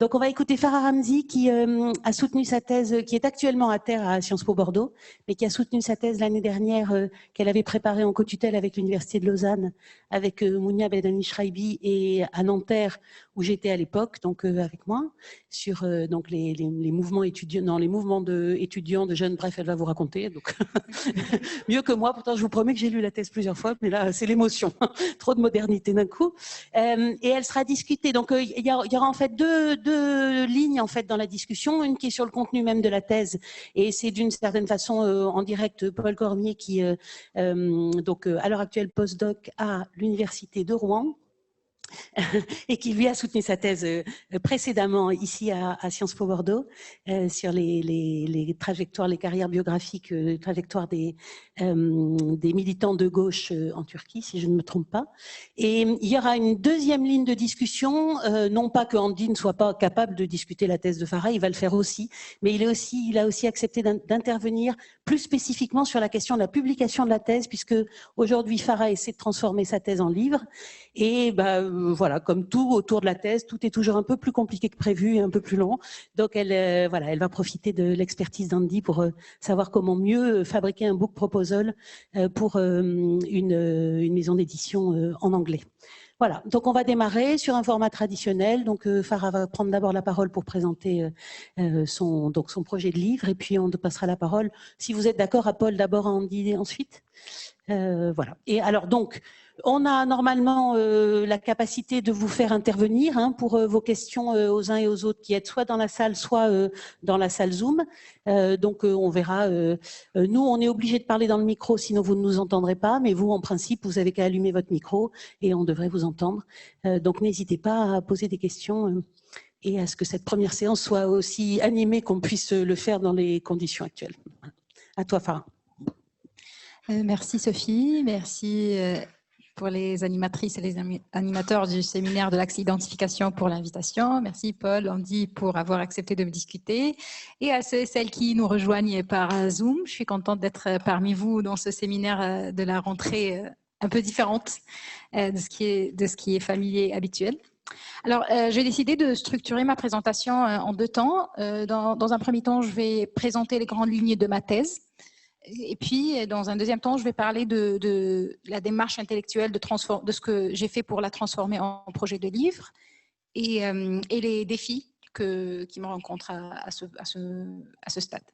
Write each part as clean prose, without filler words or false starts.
Donc, on va écouter Farah Ramzi qui a soutenu sa thèse, qui est actuellement à terre à Sciences Po Bordeaux, mais qui a soutenu sa thèse l'année dernière qu'elle avait préparée en co-tutelle avec l'Université de Lausanne, avec Mounia Bedani Shraibi et à Nanterre, où j'étais à l'époque, donc avec moi, sur donc les mouvements étudiants, non, les mouvements étudiants, de jeunes, bref, elle va vous raconter. Donc mieux que moi, pourtant je vous promets que j'ai lu la thèse plusieurs fois, mais là c'est l'émotion, trop de modernité d'un coup. Et elle sera discutée. Donc il y aura en fait deux lignes en fait dans la discussion, une qui est sur le contenu même de la thèse, et c'est d'une certaine façon en direct Paul Cormier qui donc à l'heure actuelle postdoc à l'université de Rouen. Et qui lui a soutenu sa thèse précédemment ici à Sciences Po Bordeaux sur les trajectoires, les carrières biographiques, les trajectoires des militants de gauche en Turquie, si je ne me trompe pas. Et il y aura une deuxième ligne de discussion, non pas que Andy ne soit pas capable de discuter la thèse de Farah, il va le faire aussi, mais il a aussi accepté d'intervenir plus spécifiquement sur la question de la publication de la thèse, puisque aujourd'hui Farah essaie de transformer sa thèse en livre. Et voilà, comme tout autour de la thèse, tout est toujours un peu plus compliqué que prévu et un peu plus long. Donc elle va profiter de l'expertise d'Andy pour savoir comment mieux fabriquer un book proposal pour une maison d'édition en anglais. Voilà, donc on va démarrer sur un format traditionnel. Donc Farah va prendre d'abord la parole pour présenter son projet de livre, et puis on passera la parole, si vous êtes d'accord, à Paul d'abord, à Andy ensuite. Voilà. Et alors donc, on a normalement la capacité de vous faire intervenir pour vos questions aux uns et aux autres qui êtes soit dans la salle, soit dans la salle Zoom. Donc on verra. Nous, on est obligé de parler dans le micro, sinon vous ne nous entendrez pas. Mais vous, en principe, vous avez qu'à allumer votre micro et on devrait vous entendre. Donc n'hésitez pas à poser des questions et à ce que cette première séance soit aussi animée qu'on puisse le faire dans les conditions actuelles. À toi, Farah. Merci Sophie, merci pour les animatrices et les animateurs du séminaire de l'axe identification pour l'invitation. Merci Paul, Andy pour avoir accepté de me discuter. Et à celles qui nous rejoignent par Zoom, je suis contente d'être parmi vous dans ce séminaire de la rentrée un peu différente de ce qui est familier habituel. Alors, j'ai décidé de structurer ma présentation en deux temps. Dans un premier temps, je vais présenter les grandes lignes de ma thèse. Et puis, dans un deuxième temps, je vais parler de la démarche intellectuelle de ce que j'ai fait pour la transformer en projet de livre et les défis qui me rencontrent à ce stade.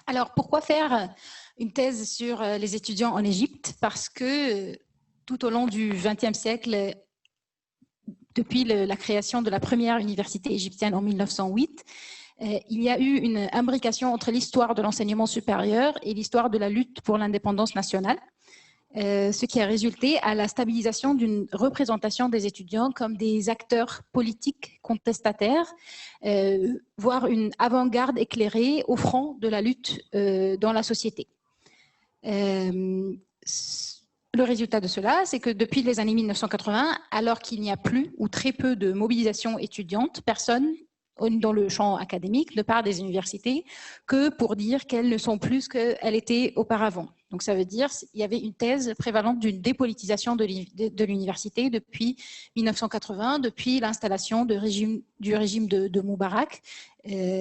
Alors, pourquoi faire une thèse sur les étudiants en Égypte? Parce que tout au long du XXe siècle, depuis la création de la première université égyptienne en 1908, il y a eu une imbrication entre l'histoire de l'enseignement supérieur et l'histoire de la lutte pour l'indépendance nationale, ce qui a résulté à la stabilisation d'une représentation des étudiants comme des acteurs politiques contestataires, voire une avant-garde éclairée au front de la lutte dans la société. Le résultat de cela, c'est que depuis les années 1980, alors qu'il n'y a plus ou très peu de mobilisation étudiante, personne dans le champ académique ne part des universités que pour dire qu'elles ne sont plus ce qu'elles étaient auparavant. Donc ça veut dire qu'il y avait une thèse prévalente d'une dépolitisation de l'université depuis 1980, depuis l'installation du régime de Moubarak,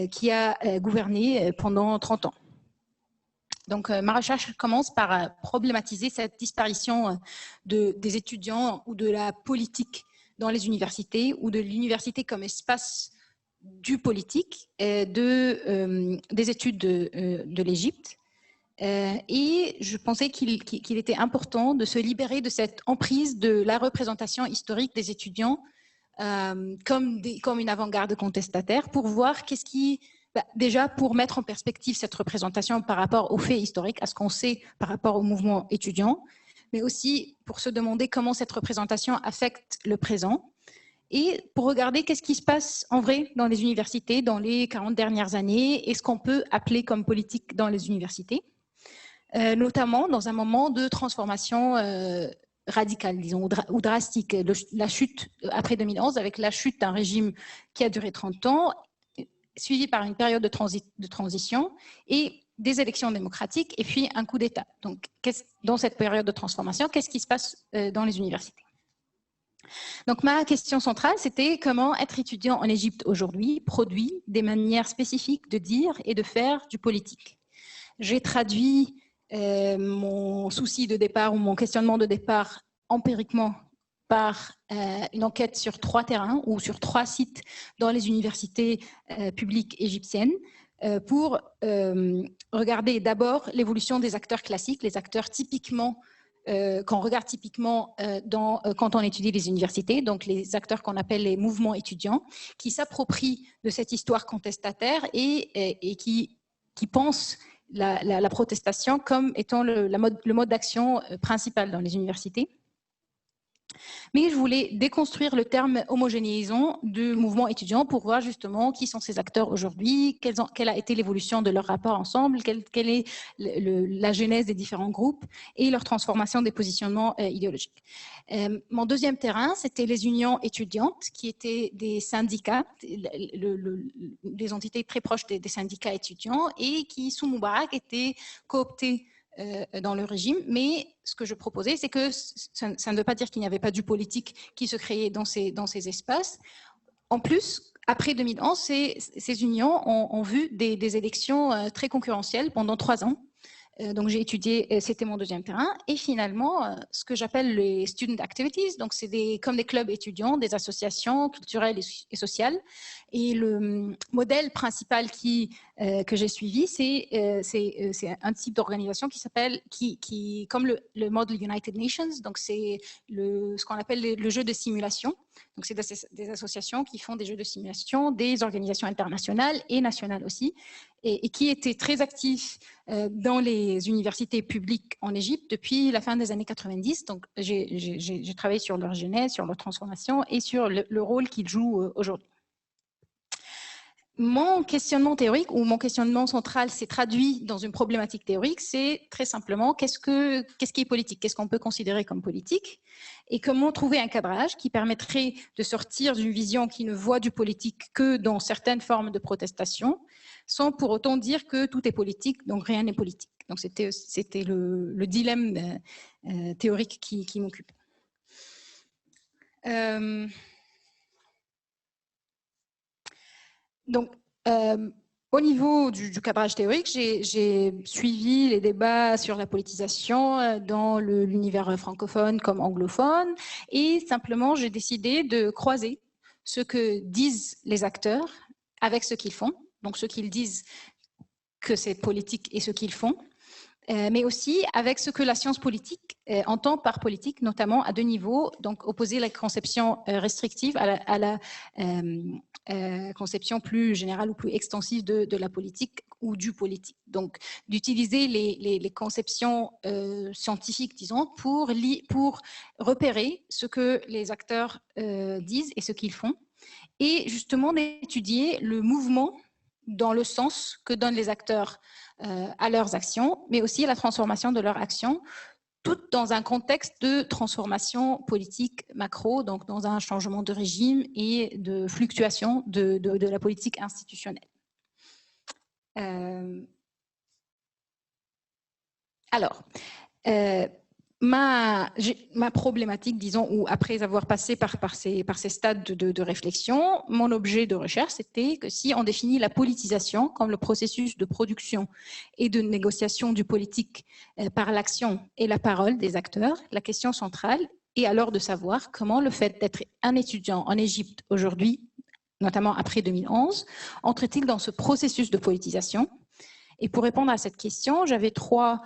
qui a gouverné pendant 30 ans. Donc, ma recherche commence par problématiser cette disparition des étudiants ou de la politique dans les universités, ou de l'université comme espace du politique, des études de l'Égypte. Et je pensais qu'il était important de se libérer de cette emprise de la représentation historique des étudiants comme une avant-garde contestataire, pour voir qu'est-ce qui... déjà, pour mettre en perspective cette représentation par rapport aux faits historiques, à ce qu'on sait par rapport au mouvement étudiant, mais aussi pour se demander comment cette représentation affecte le présent, et pour regarder qu'est-ce qui se passe en vrai dans les universités dans les 40 dernières années, et ce qu'on peut appeler comme politique dans les universités, notamment dans un moment de transformation radicale, disons, ou drastique. La chute, après 2011, avec la chute d'un régime qui a duré 30 ans, suivi par une période de transition et des élections démocratiques, et puis un coup d'État. Donc, dans cette période de transformation, qu'est-ce qui se passe dans les universités? Donc, ma question centrale, c'était comment être étudiant en Égypte aujourd'hui produit des manières spécifiques de dire et de faire du politique. J'ai traduit mon souci de départ ou mon questionnement de départ empiriquement par une enquête sur 3 terrains ou sur 3 sites dans les universités publiques égyptiennes pour regarder d'abord l'évolution des acteurs classiques, les acteurs typiquement qu'on regarde typiquement quand on étudie les universités, donc les acteurs qu'on appelle les mouvements étudiants, qui s'approprient de cette histoire contestataire et qui pensent la protestation comme étant le mode d'action principal dans les universités. Mais je voulais déconstruire le terme homogénéisation du mouvement étudiant pour voir justement qui sont ces acteurs aujourd'hui, quelle a été l'évolution de leur rapport ensemble, quelle est la genèse des différents groupes et leur transformation des positionnements idéologiques. Mon deuxième terrain, c'était les unions étudiantes qui étaient des syndicats, des entités très proches des syndicats étudiants et qui, sous Moubarak, étaient cooptés dans le régime, mais ce que je proposais, c'est que ça ne veut pas dire qu'il n'y avait pas du politique qui se créait dans ces espaces. En plus, après 2011, ces unions ont vu des élections très concurrentielles pendant 3 ans. Donc j'ai étudié, c'était mon deuxième terrain, et finalement, ce que j'appelle les student activities, donc c'est comme des clubs étudiants, des associations culturelles et sociales. Et le modèle principal que j'ai suivi, c'est un type d'organisation qui s'appelle, comme le modèle United Nations, donc c'est ce qu'on appelle le jeu de simulation. Donc c'est des associations qui font des jeux de simulation, des organisations internationales et nationales aussi, et qui étaient très actifs dans les universités publiques en Égypte depuis la fin des années 90. Donc j'ai travaillé sur leur genèse, sur leur transformation et sur le rôle qu'ils jouent aujourd'hui. Mon questionnement théorique ou mon questionnement central s'est traduit dans une problématique théorique, c'est très simplement qu'est-ce qui est politique, qu'est-ce qu'on peut considérer comme politique et comment trouver un cadrage qui permettrait de sortir d'une vision qui ne voit du politique que dans certaines formes de protestation, sans pour autant dire que tout est politique, donc rien n'est politique. Donc c'était le dilemme théorique qui m'occupe. Donc, au niveau du cadrage théorique, j'ai suivi les débats sur la politisation dans l'univers francophone comme anglophone, et simplement, j'ai décidé de croiser ce que disent les acteurs avec ce qu'ils font, donc ce qu'ils disent que c'est politique et ce qu'ils font, mais aussi avec ce que la science politique entend par politique, notamment à 2 niveaux, donc opposer la conception restrictive à la conception plus générale ou plus extensive de la politique ou du politique. Donc, d'utiliser les conceptions scientifiques, disons, pour repérer ce que les acteurs disent et ce qu'ils font, et justement d'étudier le mouvement dans le sens que donnent les acteurs à leurs actions, mais aussi à la transformation de leurs actions, tout dans un contexte de transformation politique macro, donc dans un changement de régime et de fluctuation de la politique institutionnelle. Alors, ma problématique, disons, ou après avoir passé par ces stades de réflexion, mon objet de recherche, c'était que si on définit la politisation comme le processus de production et de négociation du politique par l'action et la parole des acteurs, la question centrale est alors de savoir comment le fait d'être un étudiant en Égypte aujourd'hui, notamment après 2011, entre-t-il dans ce processus de politisation. Et pour répondre à cette question, j'avais 3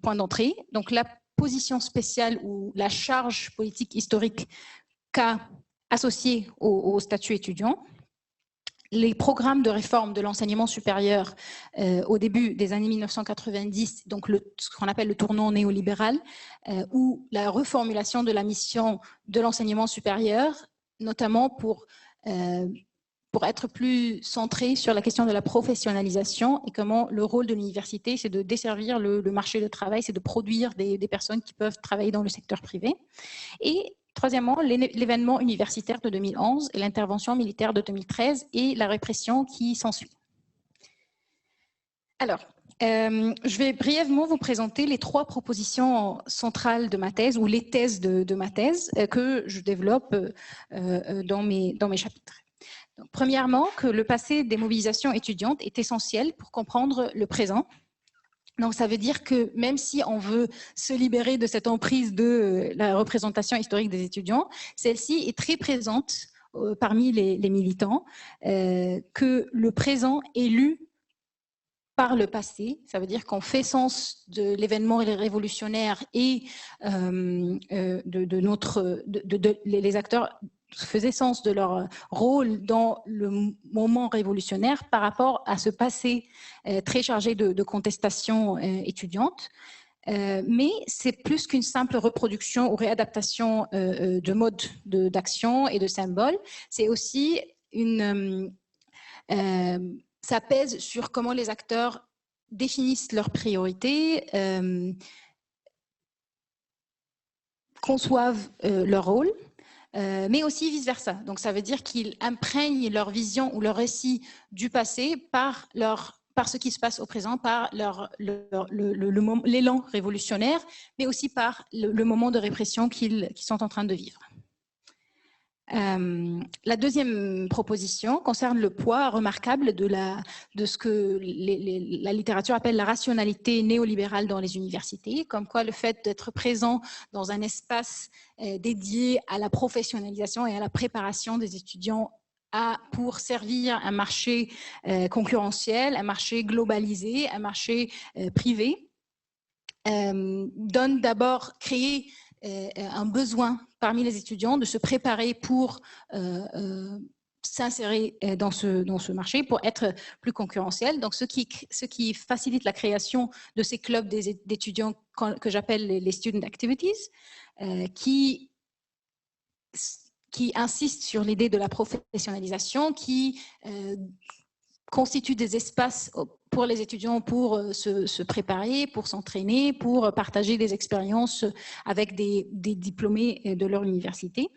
point d'entrée. Donc la position spéciale ou la charge politique historique qu'a associée au statut étudiant, les programmes de réforme de l'enseignement supérieur au début des années 1990, donc ce qu'on appelle le tournant néolibéral, ou la reformulation de la mission de l'enseignement supérieur, notamment pour être plus centré sur la question de la professionnalisation et comment le rôle de l'université, c'est de desservir le marché du travail, c'est de produire des personnes qui peuvent travailler dans le secteur privé. Et troisièmement, l'événement universitaire de 2011 et l'intervention militaire de 2013 et la répression qui s'ensuit. Alors, Je vais brièvement vous présenter les 3 propositions centrales de ma thèse, ou les thèses de ma thèse, que je développe dans mes chapitres. Donc, premièrement, que le passé des mobilisations étudiantes est essentiel pour comprendre le présent. Donc, ça veut dire que même si on veut se libérer de cette emprise de la représentation historique des étudiants, celle-ci est très présente parmi les militants, que le présent est lu par le passé. Ça veut dire qu'on fait sens de l'événement révolutionnaire et les acteurs faisaient sens de leur rôle dans le moment révolutionnaire par rapport à ce passé très chargé de contestation étudiante. Mais c'est plus qu'une simple reproduction ou réadaptation de modes d'action et de symboles. C'est aussi ça pèse sur comment les acteurs définissent leurs priorités, conçoivent leur rôle, mais aussi vice-versa. Donc, ça veut dire qu'ils imprègnent leur vision ou leur récit du passé par ce qui se passe au présent, par l'élan révolutionnaire, mais aussi par le moment de répression qu'ils sont en train de vivre. La deuxième proposition concerne le poids remarquable de ce que la littérature appelle la rationalité néolibérale dans les universités, comme quoi le fait d'être présent dans un espace dédié à la professionnalisation et à la préparation des étudiants pour servir un marché concurrentiel, un marché globalisé, un marché privé, donne d'abord créer un besoin parmi les étudiants de se préparer pour s'insérer dans ce marché, pour être plus concurrentiel. Donc, ce qui facilite la création de ces clubs d'étudiants que j'appelle les student activities, qui insistent sur l'idée de la professionnalisation, qui constituent des espaces pour les étudiants pour se préparer, pour s'entraîner, pour partager des expériences avec des diplômés de leur université.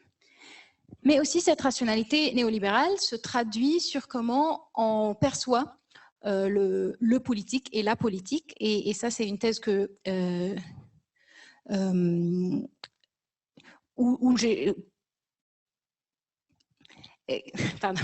Mais aussi, cette rationalité néolibérale se traduit sur comment on perçoit le politique et la politique. Et ça, c'est une thèse où j'ai... Pardon.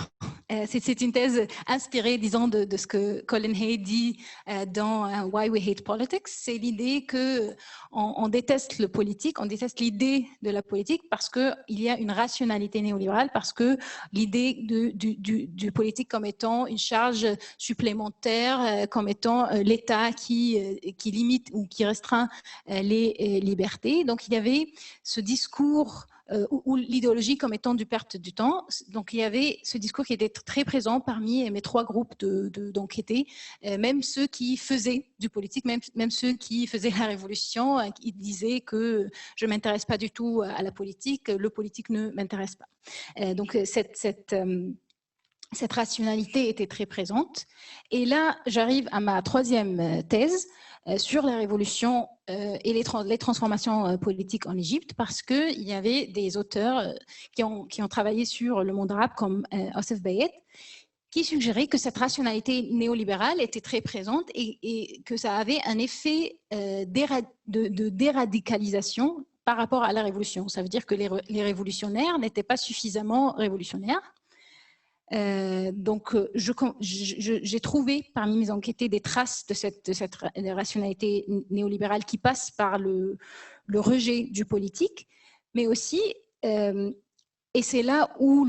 C'est une thèse inspirée, disons, de ce que Colin Hay dit dans Why We Hate Politics. C'est l'idée qu'on déteste le politique, on déteste l'idée de la politique parce qu'il y a une rationalité néolibérale, parce que l'idée du politique comme étant une charge supplémentaire, comme étant l'État qui limite ou qui restreint les libertés. Donc, il y avait ce discours ou l'idéologie comme étant du perte du temps. Donc, il y avait ce discours qui était très présent parmi mes 3 groupes d'enquêtés, même ceux qui faisaient du politique, même ceux qui faisaient la révolution, ils disaient que je ne m'intéresse pas du tout à la politique, le politique ne m'intéresse pas. Donc, cette rationalité était très présente. Et là, j'arrive à ma 3e thèse sur la révolution et les transformations politiques en Égypte, parce qu'il y avait des auteurs qui ont travaillé sur le monde arabe, comme Ossef Bayet, qui suggéraient que cette rationalité néolibérale était très présente et que ça avait un effet de déradicalisation par rapport à la révolution. Ça veut dire que les révolutionnaires n'étaient pas suffisamment révolutionnaires. Donc, j'ai trouvé parmi mes enquêtés des traces de cette rationalité néolibérale qui passe par le rejet du politique, mais aussi, et c'est là où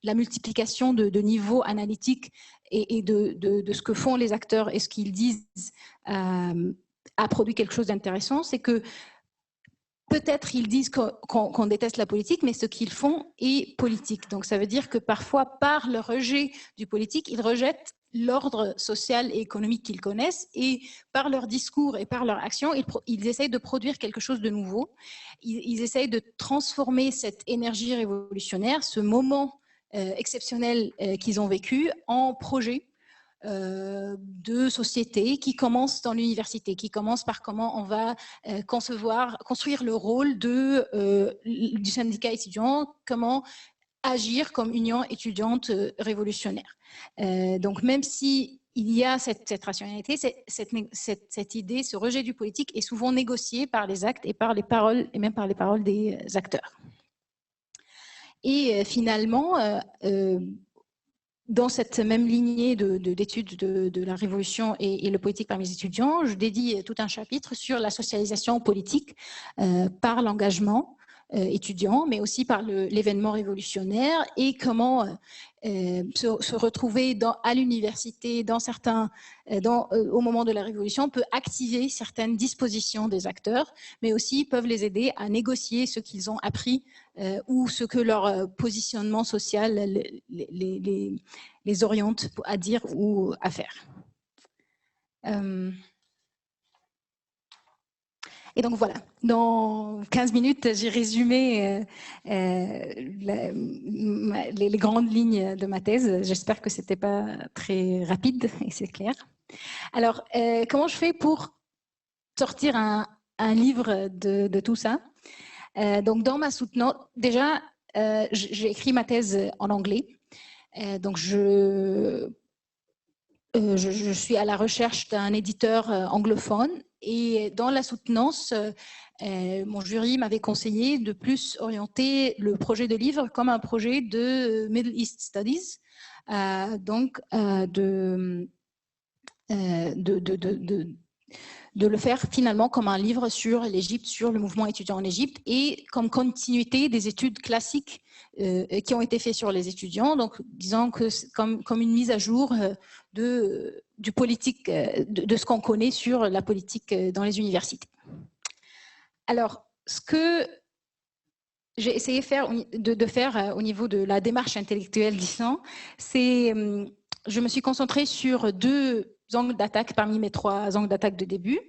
la multiplication de niveaux analytiques et de ce que font les acteurs et ce qu'ils disent a produit quelque chose d'intéressant, c'est que peut-être ils disent qu'on déteste la politique, mais ce qu'ils font est politique. Donc, ça veut dire que parfois, par le rejet du politique, ils rejettent l'ordre social et économique qu'ils connaissent et par leur discours et par leur action, ils essayent de produire quelque chose de nouveau. Ils essayent de transformer cette énergie révolutionnaire, ce moment exceptionnel qu'ils ont vécu, en projet de société qui commence dans l'université, qui commence par comment on va construire le rôle du syndicat étudiant, comment agir comme union étudiante révolutionnaire. Donc, même si il y a cette rationalité, cette idée, ce rejet du politique est souvent négocié par les actes et par les paroles, et même par les paroles des acteurs. Et finalement, dans cette même lignée d'études de la Révolution et le politique parmi les étudiants, je dédie tout un chapitre sur la socialisation politique par l'engagement étudiant, mais aussi par l'événement révolutionnaire et comment se retrouver à l'université au moment de la Révolution peut activer certaines dispositions des acteurs, mais aussi peuvent les aider à négocier ce qu'ils ont appris ou ce que leur positionnement social les oriente à dire ou à faire. Et donc voilà, dans 15 minutes, j'ai résumé les grandes lignes de ma thèse. J'espère que ce n'était pas très rapide et c'est clair. Alors, comment je fais pour sortir un livre de tout ça? Donc, dans ma soutenance, déjà, j'ai écrit ma thèse en anglais. Donc, je suis à la recherche d'un éditeur anglophone et dans la soutenance, mon jury m'avait conseillé de plus orienter le projet de livre comme un projet de Middle East Studies, donc de le faire finalement comme un livre sur l'Égypte, sur le mouvement étudiant en Égypte et comme continuité des études classiques qui ont été faites sur les étudiants, donc disons que comme une mise à jour du politique, de ce qu'on connaît sur la politique dans les universités. Alors, ce que j'ai essayé de faire au niveau de la démarche intellectuelle, disons, c'est je me suis concentrée sur 2 angles d'attaque parmi mes 3 angles d'attaque de début.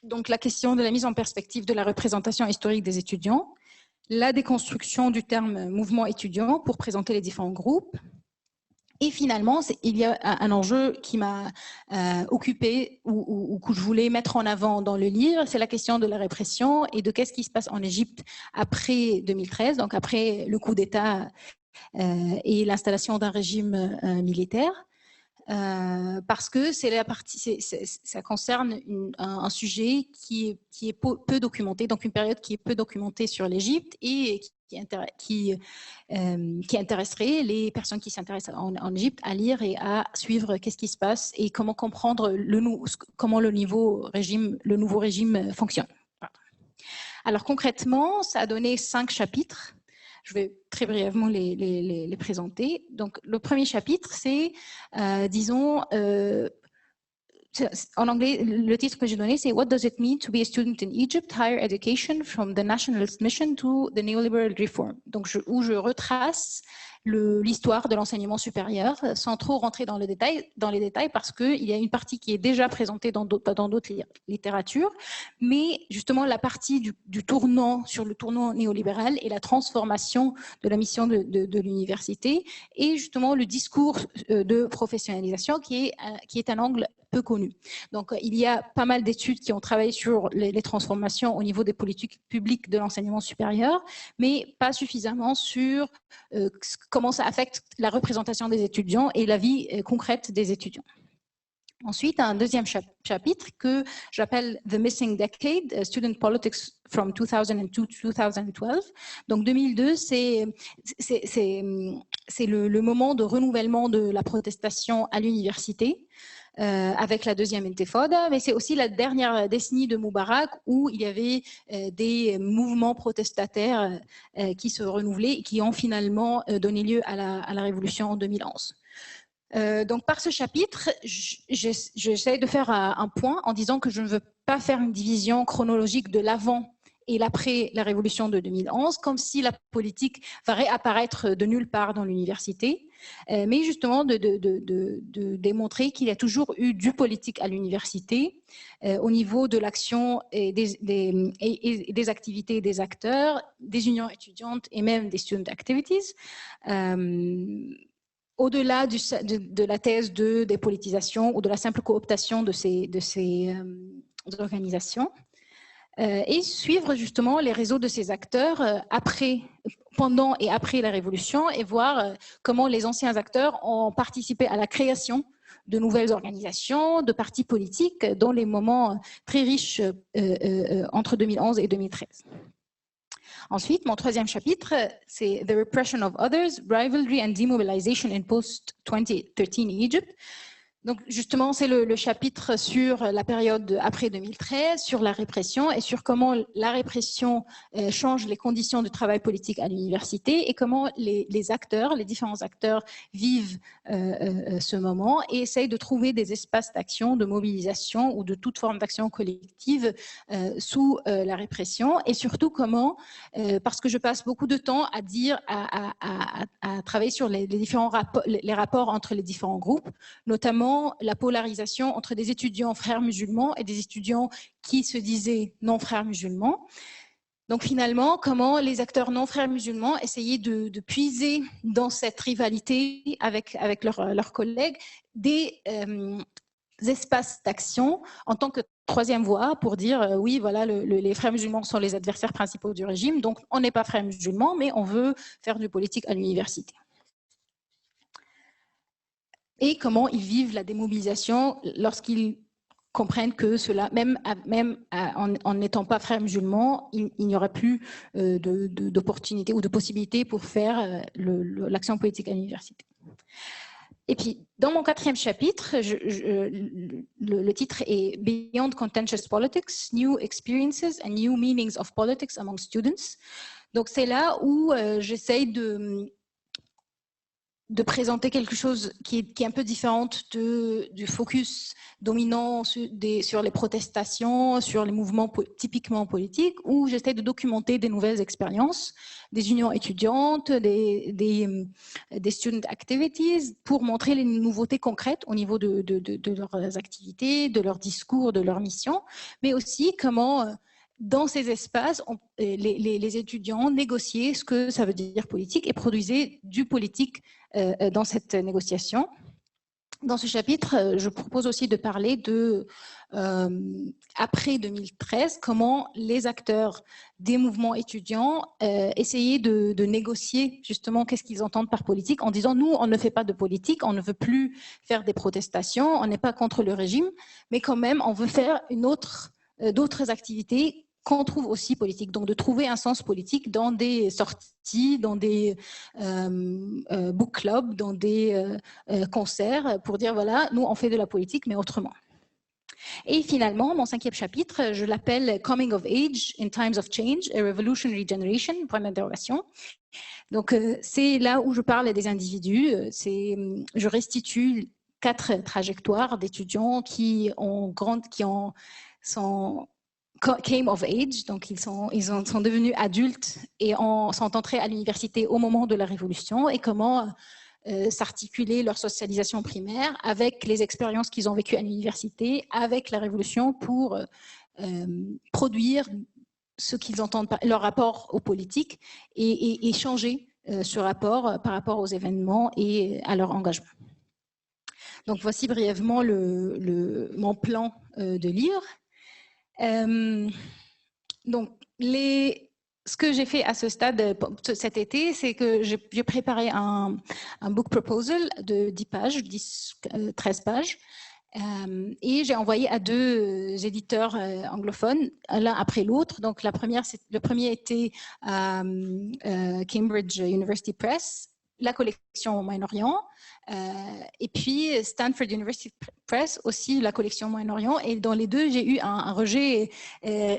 Donc, la question de la mise en perspective de la représentation historique des étudiants, la déconstruction du terme mouvement étudiant pour présenter les différents groupes. Et finalement, il y a un enjeu qui m'a occupée ou que je voulais mettre en avant dans le livre, c'est la question de la répression et de qu'est-ce qui se passe en Égypte après 2013, donc après le coup d'État et l'installation d'un régime militaire. Parce que c'est la partie, ça concerne un sujet qui est peu documenté, donc une période qui est peu documentée sur l'Égypte et qui intéresserait les personnes qui s'intéressent en Égypte à lire et à suivre qu'est-ce qui se passe et comment comprendre comment le nouveau régime fonctionne. Alors concrètement, ça a donné 5 chapitres. Je vais très brièvement les présenter. Donc, le premier chapitre, c'est, disons, en anglais, le titre que j'ai donné, c'est « What does it mean to be a student in Egypt? Higher education from the nationalist mission to the neoliberal reform ». Donc, où je retrace l'histoire de l'enseignement supérieur sans trop rentrer dans les détails parce qu'il y a une partie qui est déjà présentée dans d'autres littératures, mais justement la partie du tournant sur le tournant néolibéral et la transformation de la mission de l'université et justement le discours de professionnalisation qui est un angle peu connu. Donc, il y a pas mal d'études qui ont travaillé sur les transformations au niveau des politiques publiques de l'enseignement supérieur, mais pas suffisamment sur comment ça affecte la représentation des étudiants et la vie concrète des étudiants. Ensuite, un deuxième chapitre que j'appelle « The Missing Decade, Student Politics from 2002 to 2012 ». Donc 2002, c'est le moment de renouvellement de la protestation à l'université avec la deuxième intifada, mais c'est aussi la dernière décennie de Moubarak où il y avait des mouvements protestataires qui se renouvelaient et qui ont finalement donné lieu à la révolution en 2011. Donc, par ce chapitre, j'essaie de faire un point en disant que je ne veux pas faire une division chronologique de l'avant et l'après la révolution de 2011, comme si la politique va réapparaître de nulle part dans l'université, mais justement de démontrer qu'il y a toujours eu du politique à l'université au niveau de l'action et des activités des acteurs, des unions étudiantes et même des student activities. Au-delà de la thèse de dépolitisation ou de la simple cooptation de ces organisations, et suivre justement les réseaux de ces acteurs pendant et après la Révolution et voir comment les anciens acteurs ont participé à la création de nouvelles organisations, de partis politiques dans les moments très riches entre 2011 et 2013. Ensuite, mon troisième chapitre, c'est The Repression of Others, Rivalry and Demobilization in Post-2013 Egypt. Donc justement, c'est le chapitre sur la période après 2013, sur la répression et sur comment la répression change les conditions de travail politique à l'université et comment les acteurs, les différents acteurs vivent ce moment et essayent de trouver des espaces d'action, de mobilisation ou de toute forme d'action collective sous la répression et surtout comment, parce que je passe beaucoup de temps à dire, à travailler sur les différents rapports entre les différents groupes, notamment la polarisation entre des étudiants frères musulmans et des étudiants qui se disaient non frères musulmans. Donc finalement, comment les acteurs non frères musulmans essayaient de puiser dans cette rivalité avec leurs collègues des espaces d'action en tant que troisième voie pour dire oui, voilà, les frères musulmans sont les adversaires principaux du régime, donc on n'est pas frères musulmans, mais on veut faire du politique à l'université. Et comment ils vivent la démobilisation lorsqu'ils comprennent que cela, même en n'étant pas frères musulmans, il n'y aurait plus d'opportunités ou de possibilités pour faire l'action politique à l'université. Et puis, dans mon quatrième chapitre, le titre est Beyond Contentious Politics, New Experiences and New Meanings of Politics Among Students. Donc, c'est là où j'essaye de présenter quelque chose qui est un peu différente du focus dominant sur les protestations, sur les mouvements typiquement politiques, où j'essaie de documenter des nouvelles expériences, des unions étudiantes, des student activities, pour montrer les nouveautés concrètes au niveau de leurs activités, de leurs discours, de leurs missions, mais aussi comment dans ces espaces, les étudiants négociaient ce que ça veut dire politique et produisaient du politique dans cette négociation. Dans ce chapitre, je propose aussi de parler de, après 2013, comment les acteurs des mouvements étudiants essayaient de négocier justement qu'est-ce qu'ils entendent par politique en disant nous, on ne fait pas de politique, on ne veut plus faire des protestations, on n'est pas contre le régime, mais quand même, on veut faire d'autres activités qu'on trouve aussi politique. Donc, de trouver un sens politique dans des sorties, dans des book clubs, dans des concerts, pour dire, voilà, nous, on fait de la politique, mais autrement. Et finalement, mon cinquième chapitre, je l'appelle Coming of Age in Times of Change, a Revolutionary Generation, point d'interrogation. Donc, c'est là où je parle des individus. Je restitue 4 trajectoires d'étudiants qui came of age, donc ils sont devenus adultes et sont entrés à l'université au moment de la Révolution et comment s'articuler leur socialisation primaire avec les expériences qu'ils ont vécues à l'université, avec la Révolution pour produire ce qu'ils entendent, leur rapport aux politiques et changer ce rapport par rapport aux événements et à leur engagement. Donc voici brièvement mon plan de livre. Donc, ce que j'ai fait à ce stade cet été, c'est que j'ai préparé un book proposal de 10 pages, 13 pages, et j'ai envoyé à 2 éditeurs anglophones, l'un après l'autre. Donc, le premier était Cambridge University Press, la collection Moyen-Orient, et puis Stanford University Press, aussi la collection Moyen-Orient. Et dans les deux, j'ai eu un rejet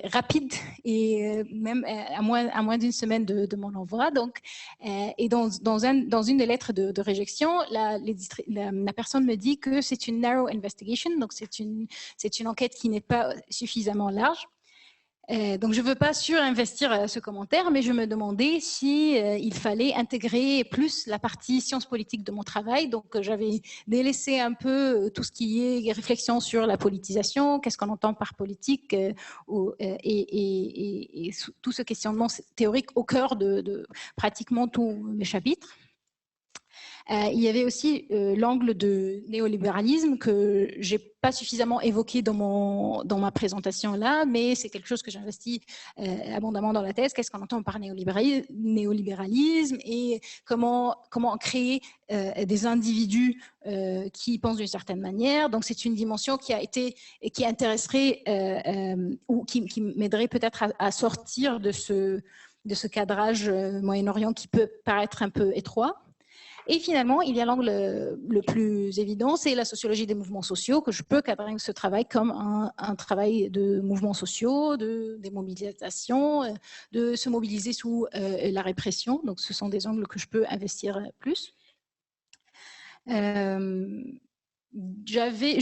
rapide et même à moins d'une semaine de mon envoi. Donc, et dans une des lettres de réjection, la personne me dit que c'est une narrow investigation, donc c'est une enquête qui n'est pas suffisamment large. Donc, je ne veux pas surinvestir ce commentaire, mais je me demandais si il fallait intégrer plus la partie sciences politiques de mon travail. Donc, j'avais délaissé un peu tout ce qui est réflexion sur la politisation, qu'est-ce qu'on entend par politique, et tout ce questionnement théorique au cœur de pratiquement tous mes chapitres. Il y avait aussi l'angle de néolibéralisme que j'ai pas suffisamment évoqué dans ma présentation là, mais c'est quelque chose que j'investis abondamment dans la thèse. Qu'est-ce qu'on entend par néolibéralisme et comment créer des individus qui pensent d'une certaine manière. Donc c'est une dimension qui intéresserait ou qui m'aiderait peut-être à sortir de ce cadrage Moyen-Orient qui peut paraître un peu étroit. Et finalement, il y a l'angle le plus évident, c'est la sociologie des mouvements sociaux, que je peux cadrer ce travail comme un travail de mouvements sociaux, des mobilisations, de se mobiliser sous la répression. Donc ce sont des angles que je peux investir plus. Je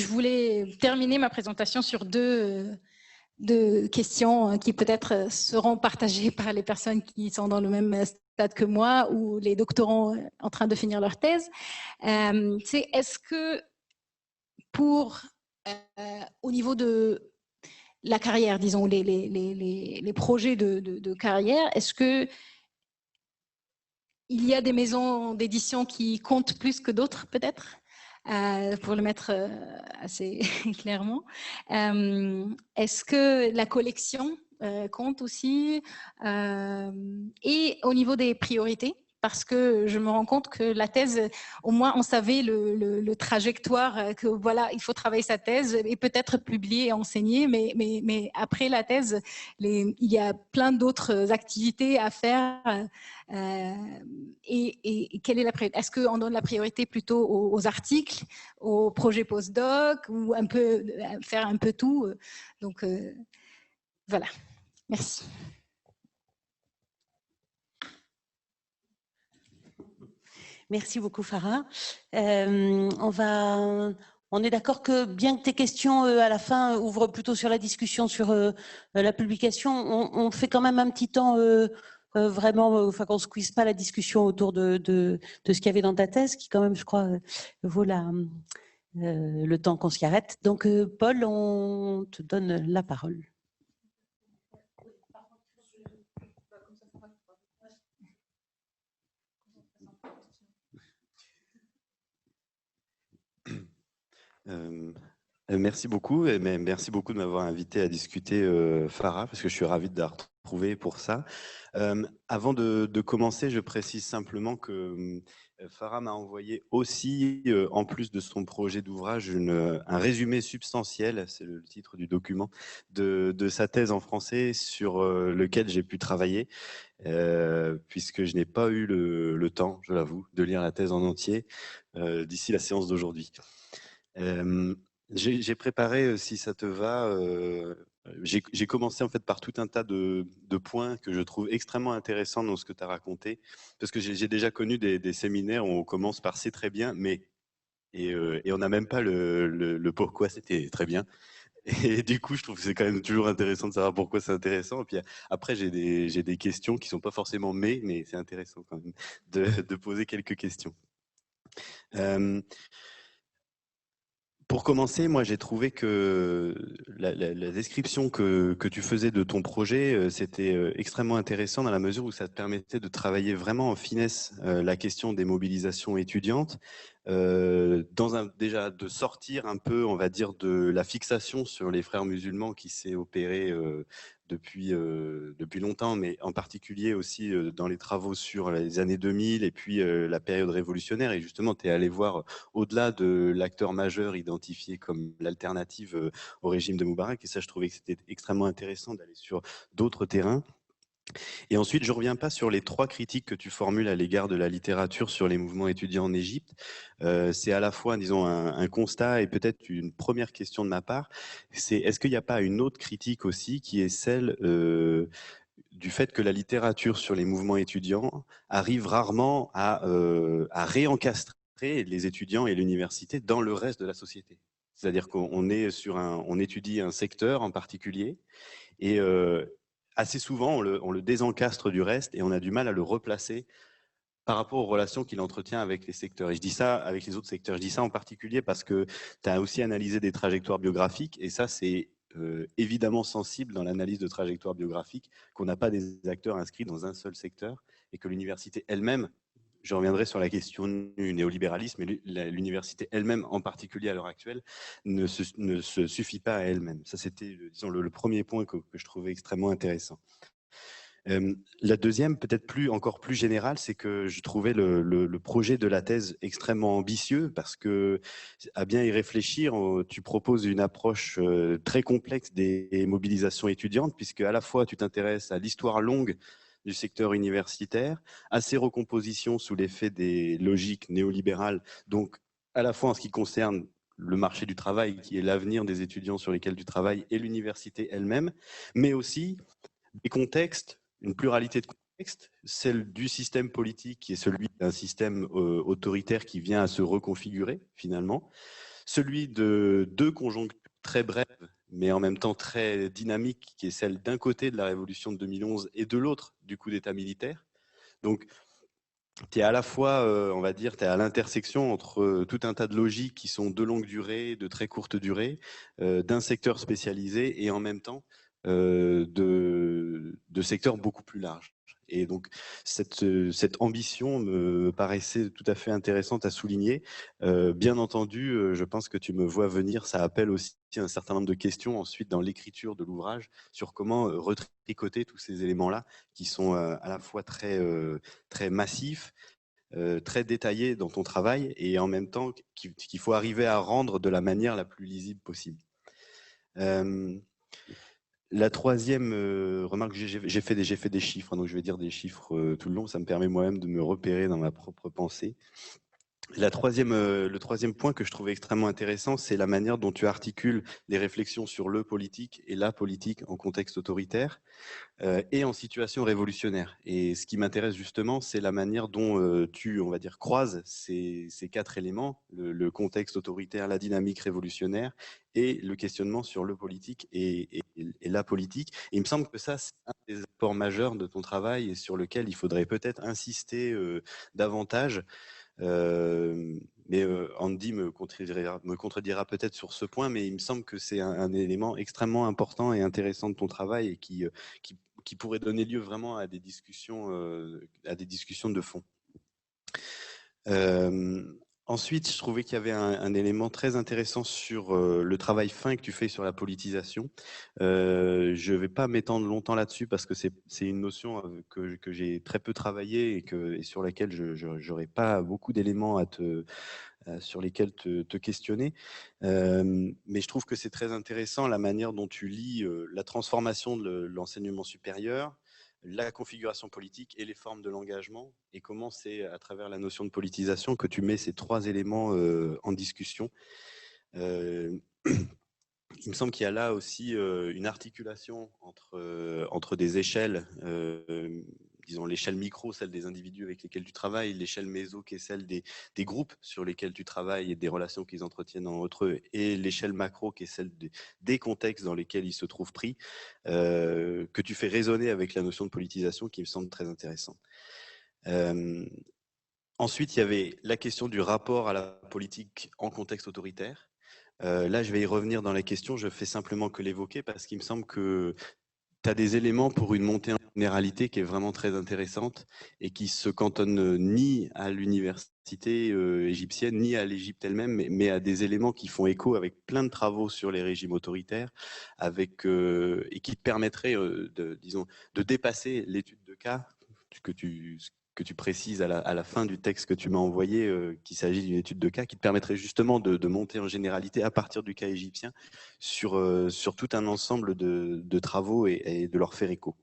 voulais terminer ma présentation sur deux questions qui peut-être seront partagées par les personnes qui sont dans le même stade que moi ou les doctorants en train de finir leur thèse. C'est est-ce que au niveau de la carrière, disons, les projets de carrière, est-ce que il y a des maisons d'édition qui comptent plus que d'autres, peut-être, pour le mettre assez clairement. Est-ce que la collection compte aussi et au niveau des priorités, parce que je me rends compte que la thèse, au moins on savait le trajectoire, que voilà, il faut travailler sa thèse et peut-être publier et enseigner, mais après la thèse, il y a plein d'autres activités à faire. Et quelle est la priorité? Est-ce qu'on donne la priorité plutôt aux articles, aux projets post-doc, ou faire un peu tout? Donc voilà, merci. Merci beaucoup, Farah. On est d'accord que bien que tes questions à la fin ouvrent plutôt sur la discussion sur la publication, on fait quand même un petit temps vraiment, enfin qu'on ne squeeze pas la discussion autour de ce qu'il y avait dans ta thèse, qui quand même, je crois, vaut le temps qu'on s'y arrête. Donc, Paul, on te donne la parole. Merci beaucoup, et merci beaucoup de m'avoir invité à discuter, Farah, parce que je suis ravi de la retrouver pour ça. Avant de commencer, je précise simplement que Farah m'a envoyé aussi, en plus de son projet d'ouvrage, un résumé substantiel, c'est le titre du document, de sa thèse en français sur lequel j'ai pu travailler, puisque je n'ai pas eu le temps, je l'avoue, de lire la thèse en entier d'ici la séance d'aujourd'hui. J'ai préparé, si ça te va, j'ai commencé en fait par tout un tas de points que je trouve extrêmement intéressants dans ce que tu as raconté, parce que j'ai déjà connu des séminaires où on commence par c'est très bien, mais et on n'a même pas le pourquoi c'était très bien. Et du coup, je trouve que c'est quand même toujours intéressant de savoir pourquoi c'est intéressant. Et puis après, j'ai des questions qui sont pas forcément mais c'est intéressant quand même de poser quelques questions. Pour commencer, moi j'ai trouvé que la description que tu faisais de ton projet, c'était extrêmement intéressant dans la mesure où ça te permettait de travailler vraiment en finesse la question des mobilisations étudiantes, déjà de sortir un peu, on va dire, de la fixation sur les frères musulmans qui s'est opérée depuis longtemps, mais en particulier aussi dans les travaux sur les années 2000 et puis la période révolutionnaire. Et justement, tu es allé voir au-delà de l'acteur majeur identifié comme l'alternative au régime de Moubarak. Et ça, je trouvais que c'était extrêmement intéressant d'aller sur d'autres terrains. Et ensuite, je ne reviens pas sur les trois critiques que tu formules à l'égard de la littérature sur les mouvements étudiants en Égypte. C'est à la fois, disons, un constat et peut-être une première question de ma part. C'est est-ce qu'il n'y a pas une autre critique aussi qui est celle du fait que la littérature sur les mouvements étudiants arrive rarement à réencastrer les étudiants et l'université dans le reste de la société. C'est-à-dire qu'on on étudie un secteur en particulier et assez souvent on le désencastre du reste et on a du mal à le replacer par rapport aux relations qu'il entretient avec les secteurs. Et je dis ça avec les autres secteurs. Je dis ça en particulier parce que tu as aussi analysé des trajectoires biographiques et ça c'est évidemment sensible dans l'analyse de trajectoires biographiques qu'on n'a pas des acteurs inscrits dans un seul secteur et que l'université elle-même, je reviendrai sur la question du néolibéralisme, et l'université elle-même, en particulier à l'heure actuelle, ne se suffit pas à elle-même. Ça, c'était, disons, le premier point que je trouvais extrêmement intéressant. La deuxième, peut-être encore plus générale, c'est que je trouvais le projet de la thèse extrêmement ambitieux, parce que, à bien y réfléchir, tu proposes une approche très complexe des mobilisations étudiantes, puisque à la fois tu t'intéresses à l'histoire longue du secteur universitaire, à ses recompositions sous l'effet des logiques néolibérales, donc à la fois en ce qui concerne le marché du travail, qui est l'avenir des étudiants sur lesquels tu travailles, et l'université elle-même, mais aussi des contextes, une pluralité de contextes, celle du système politique qui est celui d'un système autoritaire qui vient à se reconfigurer finalement, celui de deux conjonctures très brèves mais en même temps très dynamiques, qui est celle d'un côté de la révolution de 2011 et de l'autre du coup d'État militaire. Donc tu es à la fois, on va dire, tu es à l'intersection entre tout un tas de logiques qui sont de longue durée, de très courte durée, d'un secteur spécialisé et en même temps de secteurs beaucoup plus larges. Et donc, cette ambition me paraissait tout à fait intéressante à souligner. Bien entendu, je pense que tu me vois venir, ça appelle aussi un certain nombre de questions ensuite dans l'écriture de l'ouvrage sur comment retricoter tous ces éléments-là qui sont à la fois très massifs, très détaillés dans ton travail et en même temps qu'il faut arriver à rendre de la manière la plus lisible possible. La troisième remarque, j'ai fait des chiffres, donc je vais dire des chiffres tout le long, ça me permet moi-même de me repérer dans ma propre pensée. Le troisième point que je trouvais extrêmement intéressant, c'est la manière dont tu articules les réflexions sur le politique et la politique en contexte autoritaire et en situation révolutionnaire. Et ce qui m'intéresse justement, c'est la manière dont tu, on va dire, croises ces quatre éléments, le contexte autoritaire, la dynamique révolutionnaire et le questionnement sur le politique et la politique. Et il me semble que ça, c'est un des apports majeurs de ton travail et sur lequel il faudrait peut-être insister davantage. Mais Andy me contredira peut-être sur ce point, mais il me semble que c'est un élément extrêmement important et intéressant de ton travail et qui pourrait donner lieu vraiment à des discussions de fond. Ensuite, je trouvais qu'il y avait un élément très intéressant sur le travail fin que tu fais sur la politisation. Je ne vais pas m'étendre longtemps là-dessus parce que c'est une notion que j'ai très peu travaillé et sur laquelle je n'aurai pas beaucoup d'éléments sur lesquels te questionner. Mais je trouve que c'est très intéressant la manière dont tu lis la transformation de l'enseignement supérieur, la configuration politique et les formes de l'engagement, et comment c'est à travers la notion de politisation que tu mets ces trois éléments en discussion. Il me semble qu'il y a là aussi une articulation entre des échelles, disons l'échelle micro, celle des individus avec lesquels tu travailles, l'échelle méso qui est celle des groupes sur lesquels tu travailles et des relations qu'ils entretiennent entre eux, et l'échelle macro qui est celle des contextes dans lesquels ils se trouvent pris, que tu fais résonner avec la notion de politisation qui me semble très intéressante. Ensuite, il y avait la question du rapport à la politique en contexte autoritaire. Là, je vais y revenir dans la question, je fais simplement que l'évoquer parce qu'il me semble que tu as des éléments pour une montée en généralité qui est vraiment très intéressante et qui se cantonne ni à l'université égyptienne, ni à l'Égypte elle-même, mais à des éléments qui font écho avec plein de travaux sur les régimes autoritaires et qui te permettraient, disons, de dépasser l'étude de cas que tu précises à la fin du texte que tu m'as envoyé, qu'il s'agit d'une étude de cas qui te permettrait justement de monter en généralité à partir du cas égyptien sur tout un ensemble de travaux et de leur faire écho.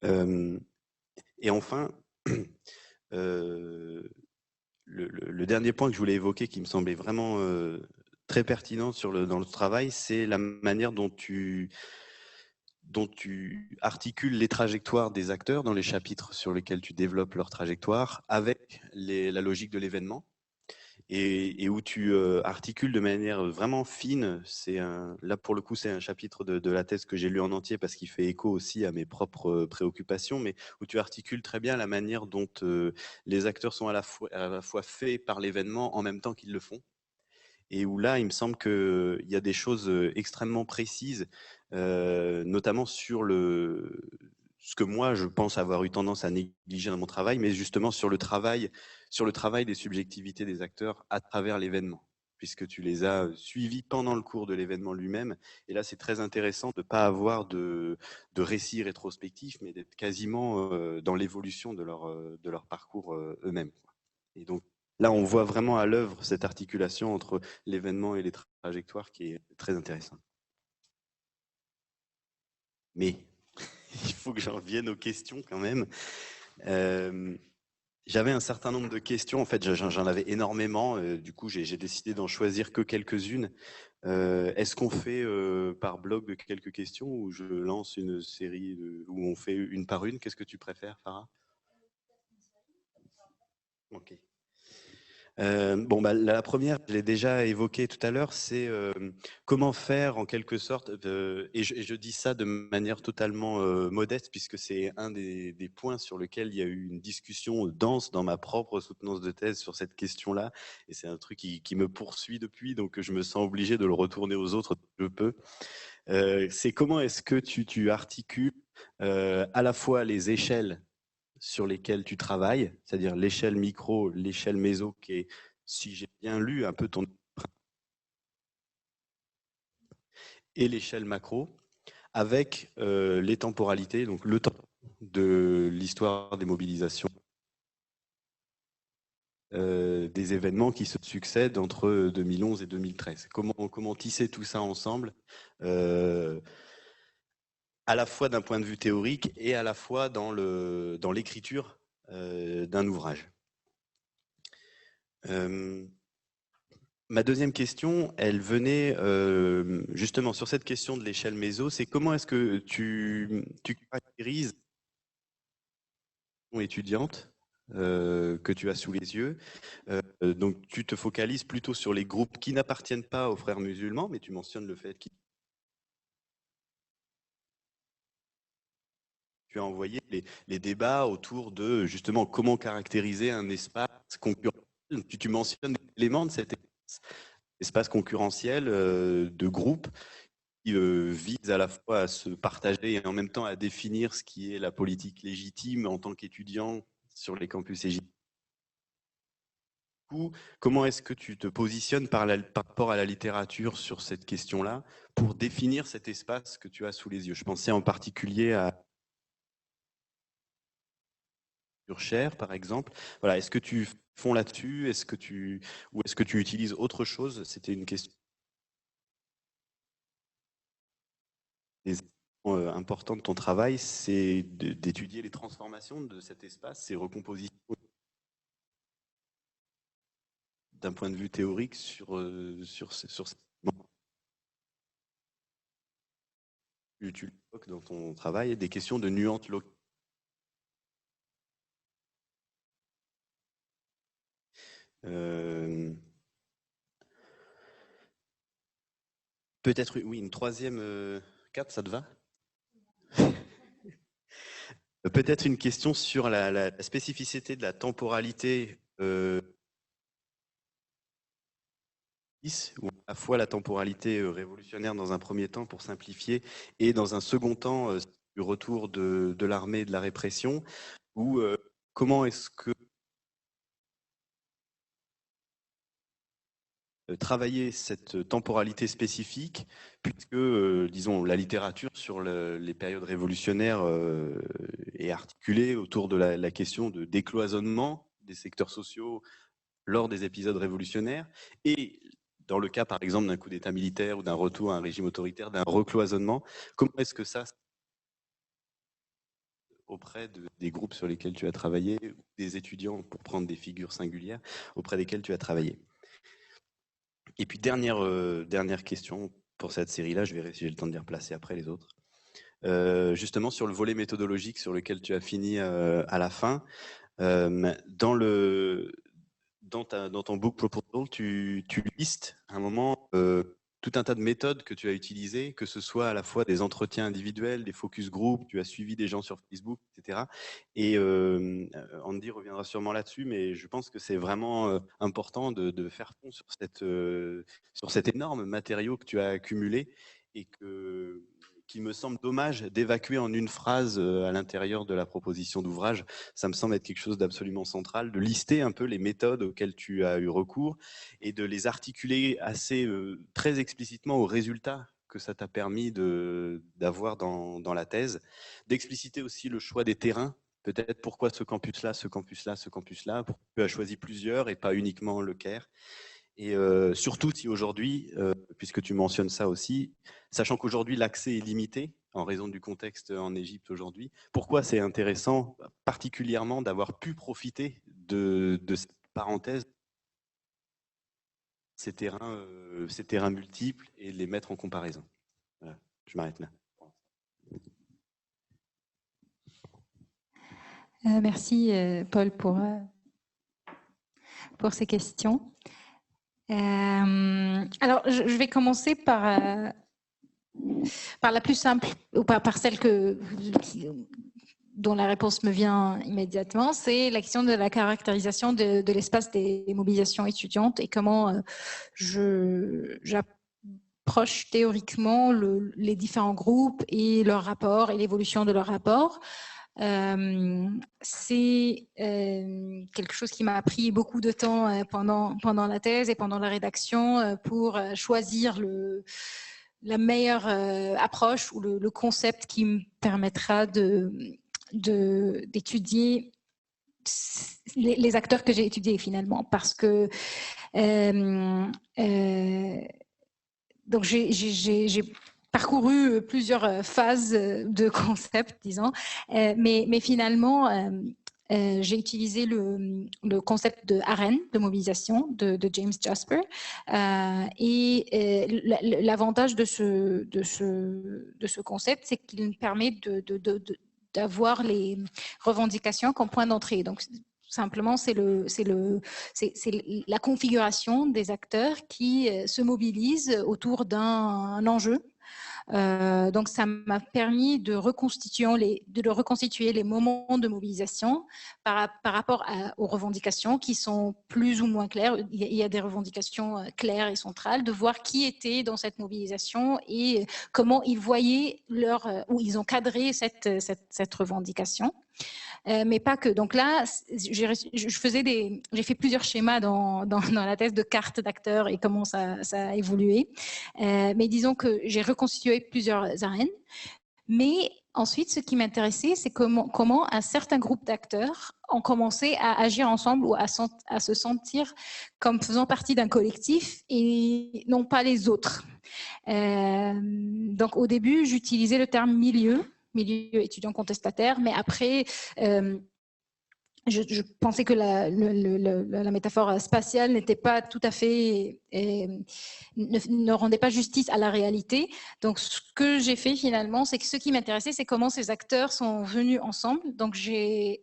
Et enfin, le dernier point que je voulais évoquer qui me semblait vraiment très pertinent dans le travail, c'est la manière dont tu articules les trajectoires des acteurs dans les chapitres sur lesquels tu développes leur trajectoire avec la logique de l'événement. Et où tu articules de manière vraiment fine. Là, pour le coup, c'est un chapitre de la thèse que j'ai lu en entier parce qu'il fait écho aussi à mes propres préoccupations, mais où tu articules très bien la manière dont les acteurs sont à la fois faits par l'événement en même temps qu'ils le font. Et où là, il me semble qu'il y a des choses extrêmement précises, notamment sur ce que moi, je pense avoir eu tendance à négliger dans mon travail, mais justement sur le travail des subjectivités des acteurs à travers l'événement, puisque tu les as suivis pendant le cours de l'événement lui-même. Et là, c'est très intéressant de ne pas avoir de récit rétrospectif, mais d'être quasiment dans l'évolution de leur parcours eux-mêmes. Et donc, là, on voit vraiment à l'œuvre cette articulation entre l'événement et les trajectoires qui est très intéressante. Mais il faut que j'en revienne aux questions quand même. J'avais un certain nombre de questions, en fait j'en avais énormément, du coup j'ai décidé d'en choisir que quelques-unes. Est-ce qu'on fait par bloc de quelques questions ou je lance une série où on fait une par une? Qu'est-ce que tu préfères, Farah? Ok. Bon, bah, la première, je l'ai déjà évoquée tout à l'heure, c'est comment faire en quelque sorte, et je dis ça de manière totalement modeste, puisque c'est un des points sur lequel il y a eu une discussion dense dans ma propre soutenance de thèse sur cette question-là, et c'est un truc qui me poursuit depuis, donc je me sens obligé de le retourner aux autres dès que je peux. C'est comment est-ce que tu articules à la fois les échelles sur lesquelles tu travailles, c'est-à-dire l'échelle micro, l'échelle méso, qui est, si j'ai bien lu un peu ton... et l'échelle macro, avec les temporalités, donc le temps de l'histoire des mobilisations, des événements qui se succèdent entre 2011 et 2013. Comment tisser tout ça ensemble, à la fois d'un point de vue théorique et à la fois dans l'écriture d'un ouvrage. Ma deuxième question, elle venait justement sur cette question de l'échelle méso, c'est comment est-ce que tu caractérises ton étudiante que tu as sous les yeux. Donc tu te focalises plutôt sur les groupes qui n'appartiennent pas aux frères musulmans, mais tu mentionnes le fait que tu as envoyé les débats autour de justement comment caractériser un espace concurrentiel. Tu mentionnes des éléments de cet espace concurrentiel de groupe qui vise à la fois à se partager et en même temps à définir ce qui est la politique légitime en tant qu'étudiant sur les campus égyptiens. Comment est-ce que tu te positionnes par rapport à la littérature sur cette question-là pour définir cet espace que tu as sous les yeux? Je pensais en particulier à Cher, par exemple. Voilà, est-ce que tu fonds là-dessus? Ou est-ce que tu utilises autre chose? C'était une question importante de ton travail, c'est d'étudier les transformations de cet espace, ces recompositions d'un point de vue théorique sur tu évoques dans ton travail des questions de nuances locales. Peut-être, oui, une troisième cap, ça te va? Peut-être une question sur la spécificité de la temporalité, ou à la fois la temporalité révolutionnaire dans un premier temps pour simplifier, et dans un second temps du retour de l'armée et de la répression, ou comment est-ce que travailler cette temporalité spécifique, puisque, disons, la littérature sur les périodes révolutionnaires est articulée autour de la question de décloisonnement des secteurs sociaux lors des épisodes révolutionnaires, et dans le cas, par exemple, d'un coup d'État militaire ou d'un retour à un régime autoritaire, d'un recloisonnement, comment est-ce que ça, auprès des groupes sur lesquels tu as travaillé, ou des étudiants, pour prendre des figures singulières, auprès desquels tu as travaillé? Et puis dernière question pour cette série-là, je verrai si j'ai le temps de les replacer après les autres. Justement sur le volet méthodologique sur lequel tu as fini à la fin, dans ton book proposal, tu listes à un moment tout un tas de méthodes que tu as utilisées, que ce soit à la fois des entretiens individuels, des focus group, tu as suivi des gens sur Facebook, etc. Et Andy reviendra sûrement là-dessus, mais je pense que c'est vraiment important de faire fond sur cet énorme matériau que tu as accumulé et qui me semble dommage d'évacuer en une phrase à l'intérieur de la proposition d'ouvrage. Ça me semble être quelque chose d'absolument central, de lister un peu les méthodes auxquelles tu as eu recours et de les articuler assez très explicitement aux résultats que ça t'a permis d'avoir dans la thèse, d'expliciter aussi le choix des terrains, peut-être pourquoi ce campus-là, ce campus-là, ce campus-là, pourquoi tu as choisi plusieurs et pas uniquement le Caire. Et surtout si aujourd'hui, puisque tu mentionnes ça aussi, sachant qu'aujourd'hui l'accès est limité en raison du contexte en Égypte aujourd'hui, pourquoi c'est intéressant particulièrement d'avoir pu profiter de cette parenthèse, ces terrains multiples et les mettre en comparaison. Voilà, je m'arrête là. Merci Paul pour ces questions. Alors, je vais commencer par la plus simple, ou par celle dont la réponse me vient immédiatement, c'est la question de la caractérisation de l'espace des mobilisations étudiantes et comment j'approche théoriquement les différents groupes et leur rapport et l'évolution de leur rapport. C'est quelque chose qui m'a pris beaucoup de temps pendant la thèse et pendant la rédaction pour choisir la meilleure approche ou le concept qui me permettra d'étudier les acteurs que j'ai étudiés finalement, parce que donc j'ai parcouru plusieurs phases de concept, disons, mais finalement, j'ai utilisé le concept de arène de mobilisation de James Jasper. Et l'avantage de ce concept, c'est qu'il permet d'avoir les revendications comme point d'entrée. Donc, simplement, c'est la configuration des acteurs qui se mobilisent autour d'un enjeu. Donc, ça m'a permis de reconstituer les moments de mobilisation par rapport aux revendications qui sont plus ou moins claires. Il y a des revendications claires et centrales, de voir qui était dans cette mobilisation et comment ils voyaient où ils ont cadré cette revendication. Mais pas que. Donc là, j'ai fait plusieurs schémas dans la thèse de cartes d'acteurs et comment ça a évolué. Mais disons que j'ai reconstitué plusieurs arènes. Mais ensuite, ce qui m'intéressait, c'est comment un certain groupe d'acteurs ont commencé à agir ensemble ou à se sentir comme faisant partie d'un collectif et non pas les autres. Donc au début, j'utilisais le terme milieu étudiant contestataire, mais après, je pensais que la métaphore spatiale n'était pas tout à fait, ne rendait pas justice à la réalité. Donc, ce que j'ai fait finalement, c'est que ce qui m'intéressait, c'est comment ces acteurs sont venus ensemble. Donc, j'ai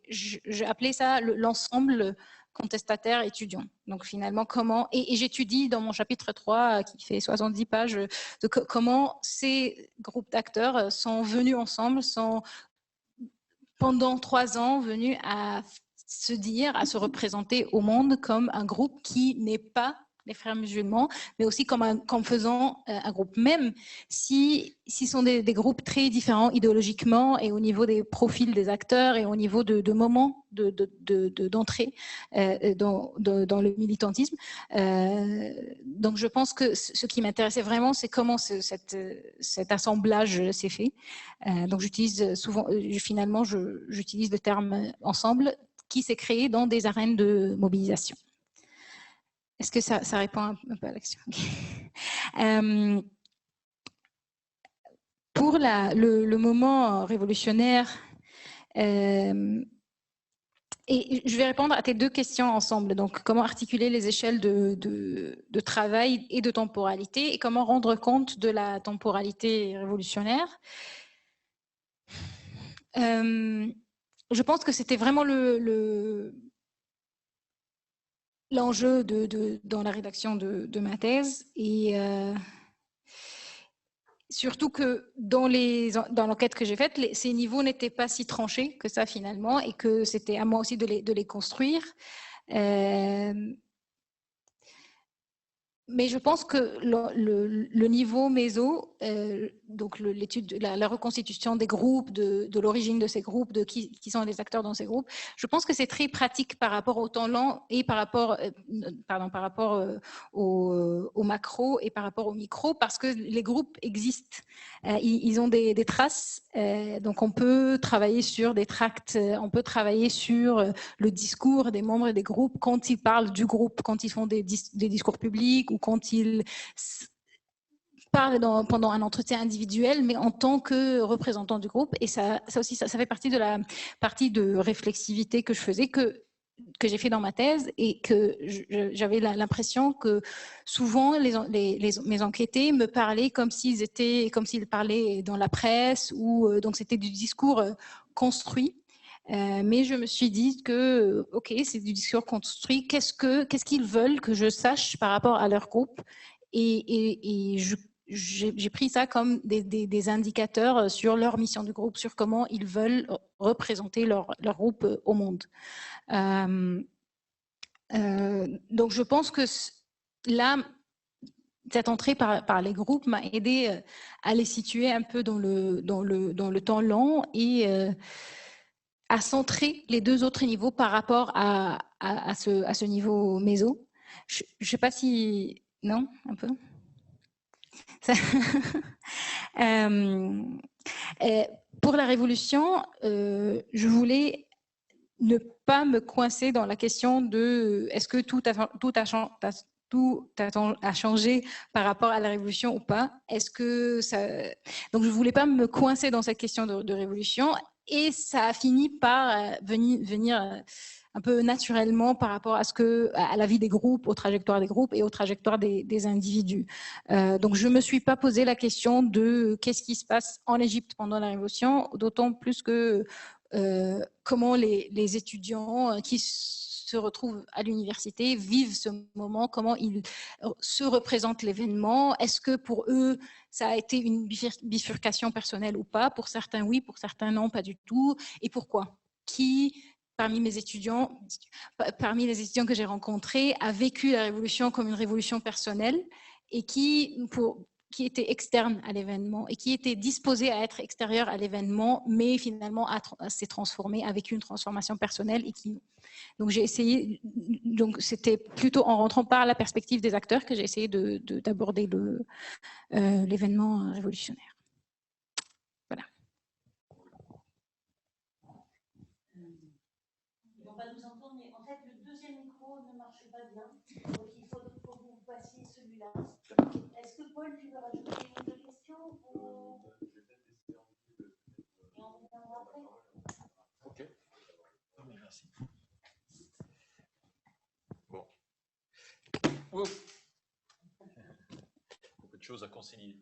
appelé ça l'ensemble contestataire étudiant. Donc, finalement, comment... Et j'étudie dans mon chapitre 3, qui fait 70 pages, de comment ces groupes d'acteurs sont venus ensemble, sont pendant 3 ans venus à se représenter au monde comme un groupe qui n'est pas les frères musulmans, mais aussi comme faisant un groupe, même si sont des groupes très différents idéologiquement et au niveau des profils des acteurs et au niveau de moments d'entrée dans le militantisme. Donc je pense que ce qui m'intéressait vraiment, c'est comment cet assemblage s'est fait. Donc j'utilise souvent, finalement, j'utilise le terme ensemble qui s'est créé dans des arènes de mobilisation. Est-ce que ça répond un peu à la question? Pour le moment révolutionnaire, et je vais répondre à tes deux questions ensemble. Donc, comment articuler les échelles de travail et de temporalité et comment rendre compte de la temporalité révolutionnaire. Je pense que c'était vraiment l'enjeu dans la rédaction de ma thèse et surtout que dans l'enquête que j'ai faite, ces niveaux n'étaient pas si tranchés que ça finalement et que c'était à moi aussi de les construire. Mais je pense que le niveau méso, donc l'étude, la reconstitution des groupes, de l'origine de ces groupes, de qui sont les acteurs dans ces groupes, je pense que c'est très pratique par rapport au temps lent et par rapport, au macro et par rapport au micro, parce que les groupes existent. Ils ont des traces, donc on peut travailler sur des tracts, on peut travailler sur le discours des membres des groupes quand ils parlent du groupe, quand ils font des discours publics ou quand ils parlent pendant un entretien individuel, mais en tant que représentant du groupe. Et ça aussi, ça fait partie de la partie de réflexivité que je faisais, que j'ai fait dans ma thèse, et que j'avais l'impression que souvent mes enquêtés me parlaient comme s'ils parlaient dans la presse, ou donc c'était du discours construit. Mais je me suis dit que, ok, c'est du discours construit. Qu'est-ce qu'ils veulent que je sache par rapport à leur groupe? Et j'ai pris ça comme des indicateurs sur leur mission du groupe, sur comment ils veulent représenter leur groupe au monde. Donc je pense que là, cette entrée par les groupes m'a aidé à les situer un peu dans le temps long et à centrer les deux autres niveaux par rapport à ce niveau méso. Je ne sais pas si... Non, un peu pour la Révolution, je voulais ne pas me coincer dans la question de est-ce que tout a changé par rapport à la Révolution ou pas. Est-ce que ça... Donc je ne voulais pas me coincer dans cette question de Révolution, et ça a fini par venir un peu naturellement par rapport à la vie des groupes, aux trajectoires des groupes et aux trajectoires des individus. Donc je ne me suis pas posé la question de qu'est-ce qui se passe en Égypte pendant la Révolution, d'autant plus que comment les étudiants qui se retrouvent à l'université vivent ce moment, comment ils se représentent l'événement. Est-ce que pour eux, ça a été une bifurcation personnelle ou pas? Pour certains, oui, pour certains, non, pas du tout. Et pourquoi? Qui, parmi les étudiants que j'ai rencontrés, a vécu la Révolution comme une révolution personnelle, et qui était externe à l'événement et qui était disposé à être extérieur à l'événement, mais finalement s'est transformé, a vécu une transformation personnelle. Donc j'ai essayé, donc c'était plutôt en rentrant par la perspective des acteurs que j'ai essayé d'aborder l'événement révolutionnaire. Voilà. On va nous entendre, mais en fait le deuxième micro ne marche pas bien, donc il faut que vous passiez celui-là. Est-ce que Paul, tu veux rajouter une autre question ou... Et on reviendra après. Ok. Merci. Bon. Beaucoup de choses à concilier.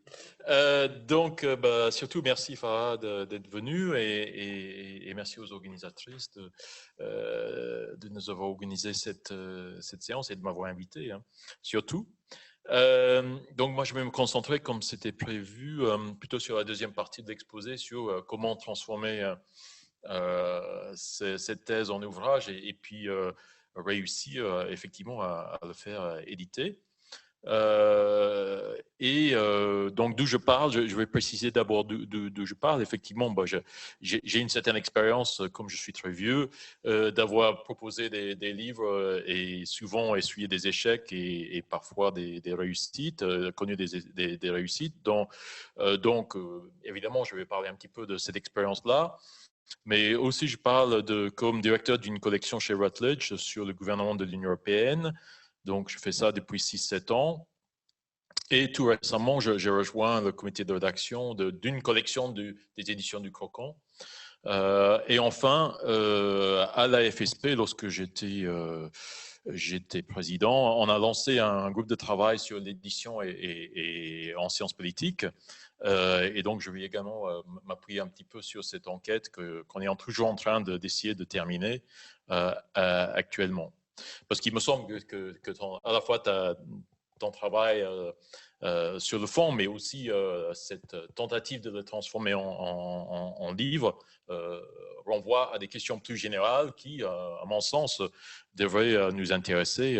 Donc, surtout, merci Farah d'être venue, et merci aux organisatrices de nous avoir organisé cette séance et de m'avoir invité, hein, surtout. Donc moi je vais me concentrer, comme c'était prévu, plutôt sur la deuxième partie de l'exposé, sur comment transformer cette thèse en ouvrage, et puis réussir effectivement à le faire éditer. Donc d'où je parle, je vais préciser d'abord d'où je parle. Effectivement, j'ai une certaine expérience, comme je suis très vieux, d'avoir proposé des livres et souvent essuyé des échecs et parfois des réussites, connu des réussites. Donc évidemment, je vais parler un petit peu de cette expérience-là. Mais aussi, je parle comme directeur d'une collection chez Routledge sur le gouvernement de l'Union européenne. Donc, je fais ça depuis 6-7 ans. Et tout récemment, j'ai rejoint le comité de rédaction d'une collection des éditions du Crocon. Et enfin, à la FSP, lorsque j'étais président, on a lancé un groupe de travail sur l'édition et en sciences politiques. Et donc, je vais également m'appuyer un petit peu sur cette enquête qu'on est toujours en train d'essayer de terminer actuellement. Parce qu'il me semble que à la fois, tu ton travail sur le fond, mais aussi cette tentative de le transformer en livre renvoie à des questions plus générales qui, à mon sens, devraient nous intéresser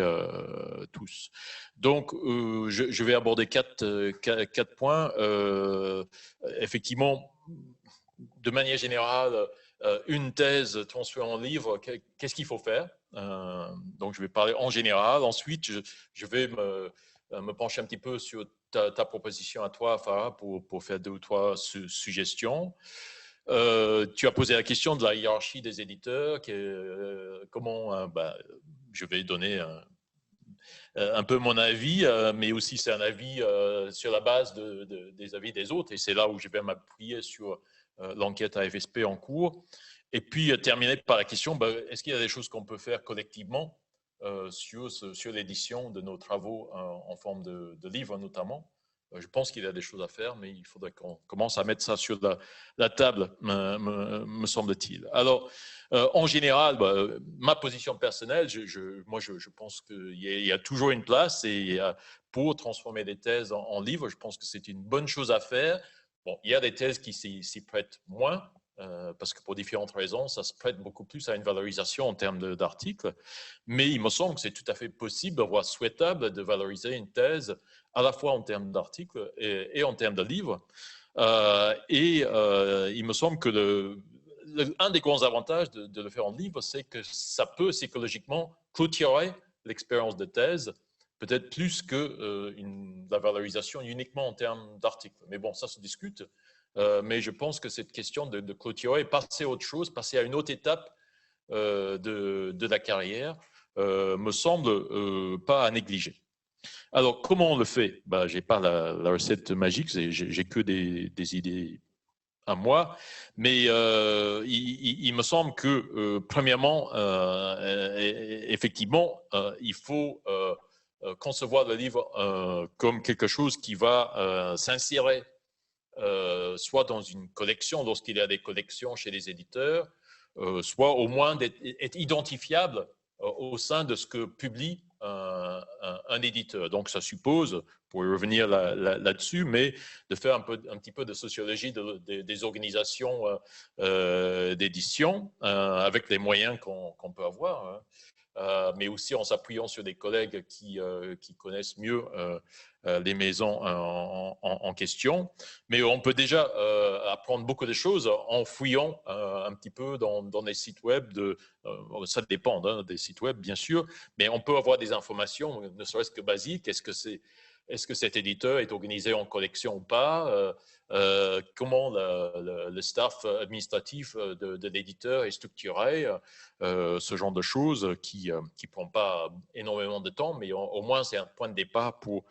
tous. Donc, je vais aborder quatre points. Effectivement, de manière générale, une thèse transformée en livre, qu'est-ce qu'il faut faire? Donc, je vais parler en général. Ensuite, je vais me pencher un petit peu sur ta proposition à toi, Farah, pour faire 2 ou 3 suggestions. Tu as posé la question de la hiérarchie des éditeurs. Comment je vais donner un peu mon avis, mais aussi c'est un avis sur la base des avis des autres. Et c'est là où je vais m'appuyer sur l'enquête AFSP en cours. Et puis terminer par la question, est-ce qu'il y a des choses qu'on peut faire collectivement sur l'édition de nos travaux en forme de livres notamment? Je pense qu'il y a des choses à faire, mais il faudrait qu'on commence à mettre ça sur la table, me semble-t-il. Alors, en général, ma position personnelle, moi, je pense qu'il y a toujours une place pour transformer des thèses en livres. Je pense que c'est une bonne chose à faire. Bon, il y a des thèses qui s'y prêtent moins, parce que pour différentes raisons, ça se prête beaucoup plus à une valorisation en termes d'articles. Mais il me semble que c'est tout à fait possible, voire souhaitable, de valoriser une thèse à la fois en termes d'articles et en termes de livres. Il me semble que un des grands avantages de le faire en livre, c'est que ça peut psychologiquement clôturer l'expérience de thèse, peut-être plus que la valorisation uniquement en termes d'articles. Mais bon, ça se discute. Mais je pense que cette question de clôturer, passer à autre chose, passer à une autre étape de la carrière, me semble pas à négliger. Alors, comment on le fait? Je n'ai pas la recette magique, j'ai que des idées à moi, mais il me semble que, premièrement, effectivement, il faut concevoir le livre comme quelque chose qui va s'insérer soit dans une collection, lorsqu'il y a des collections chez les éditeurs, soit au moins être identifiable au sein de ce que publie un éditeur. Donc, ça suppose, pour y revenir là-dessus, mais de faire un petit peu de sociologie des organisations d'édition avec les moyens qu'on peut avoir, mais aussi en s'appuyant sur des collègues qui connaissent mieux les maisons en question. Mais on peut déjà apprendre beaucoup de choses en fouillant un petit peu dans des sites web. Ça dépend des sites web, bien sûr, mais on peut avoir des informations, ne serait-ce que basiques. Est-ce que cet éditeur est organisé en collection ou pas? Comment le staff administratif de l'éditeur est structuré? Ce genre de choses qui ne prend pas énormément de temps, mais au moins c'est un point de départ pour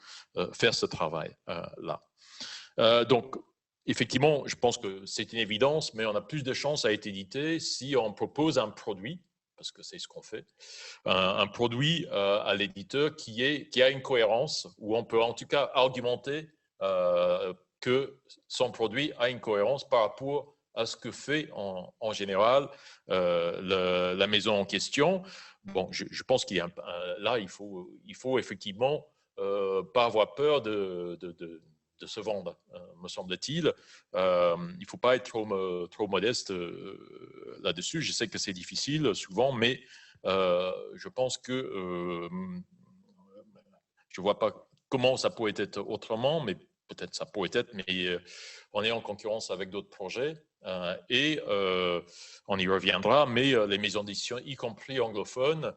faire ce travail-là. Donc, effectivement, je pense que c'est une évidence, mais on a plus de chances à être édité si on propose un produit, parce que c'est ce qu'on fait, un produit à l'éditeur qui a une cohérence, où on peut en tout cas argumenter que son produit a une cohérence par rapport à ce que fait en général la maison en question. Bon, je pense qu'il y a là, il faut effectivement pas avoir peur de se vendre, me semble-t-il. Il ne faut pas être trop modeste là-dessus. Je sais que c'est difficile souvent, mais je pense que je ne vois pas comment ça pourrait être autrement, mais peut-être ça pourrait être, mais on est en concurrence avec d'autres projets et on y reviendra, mais les maisons d'édition, y compris anglophones,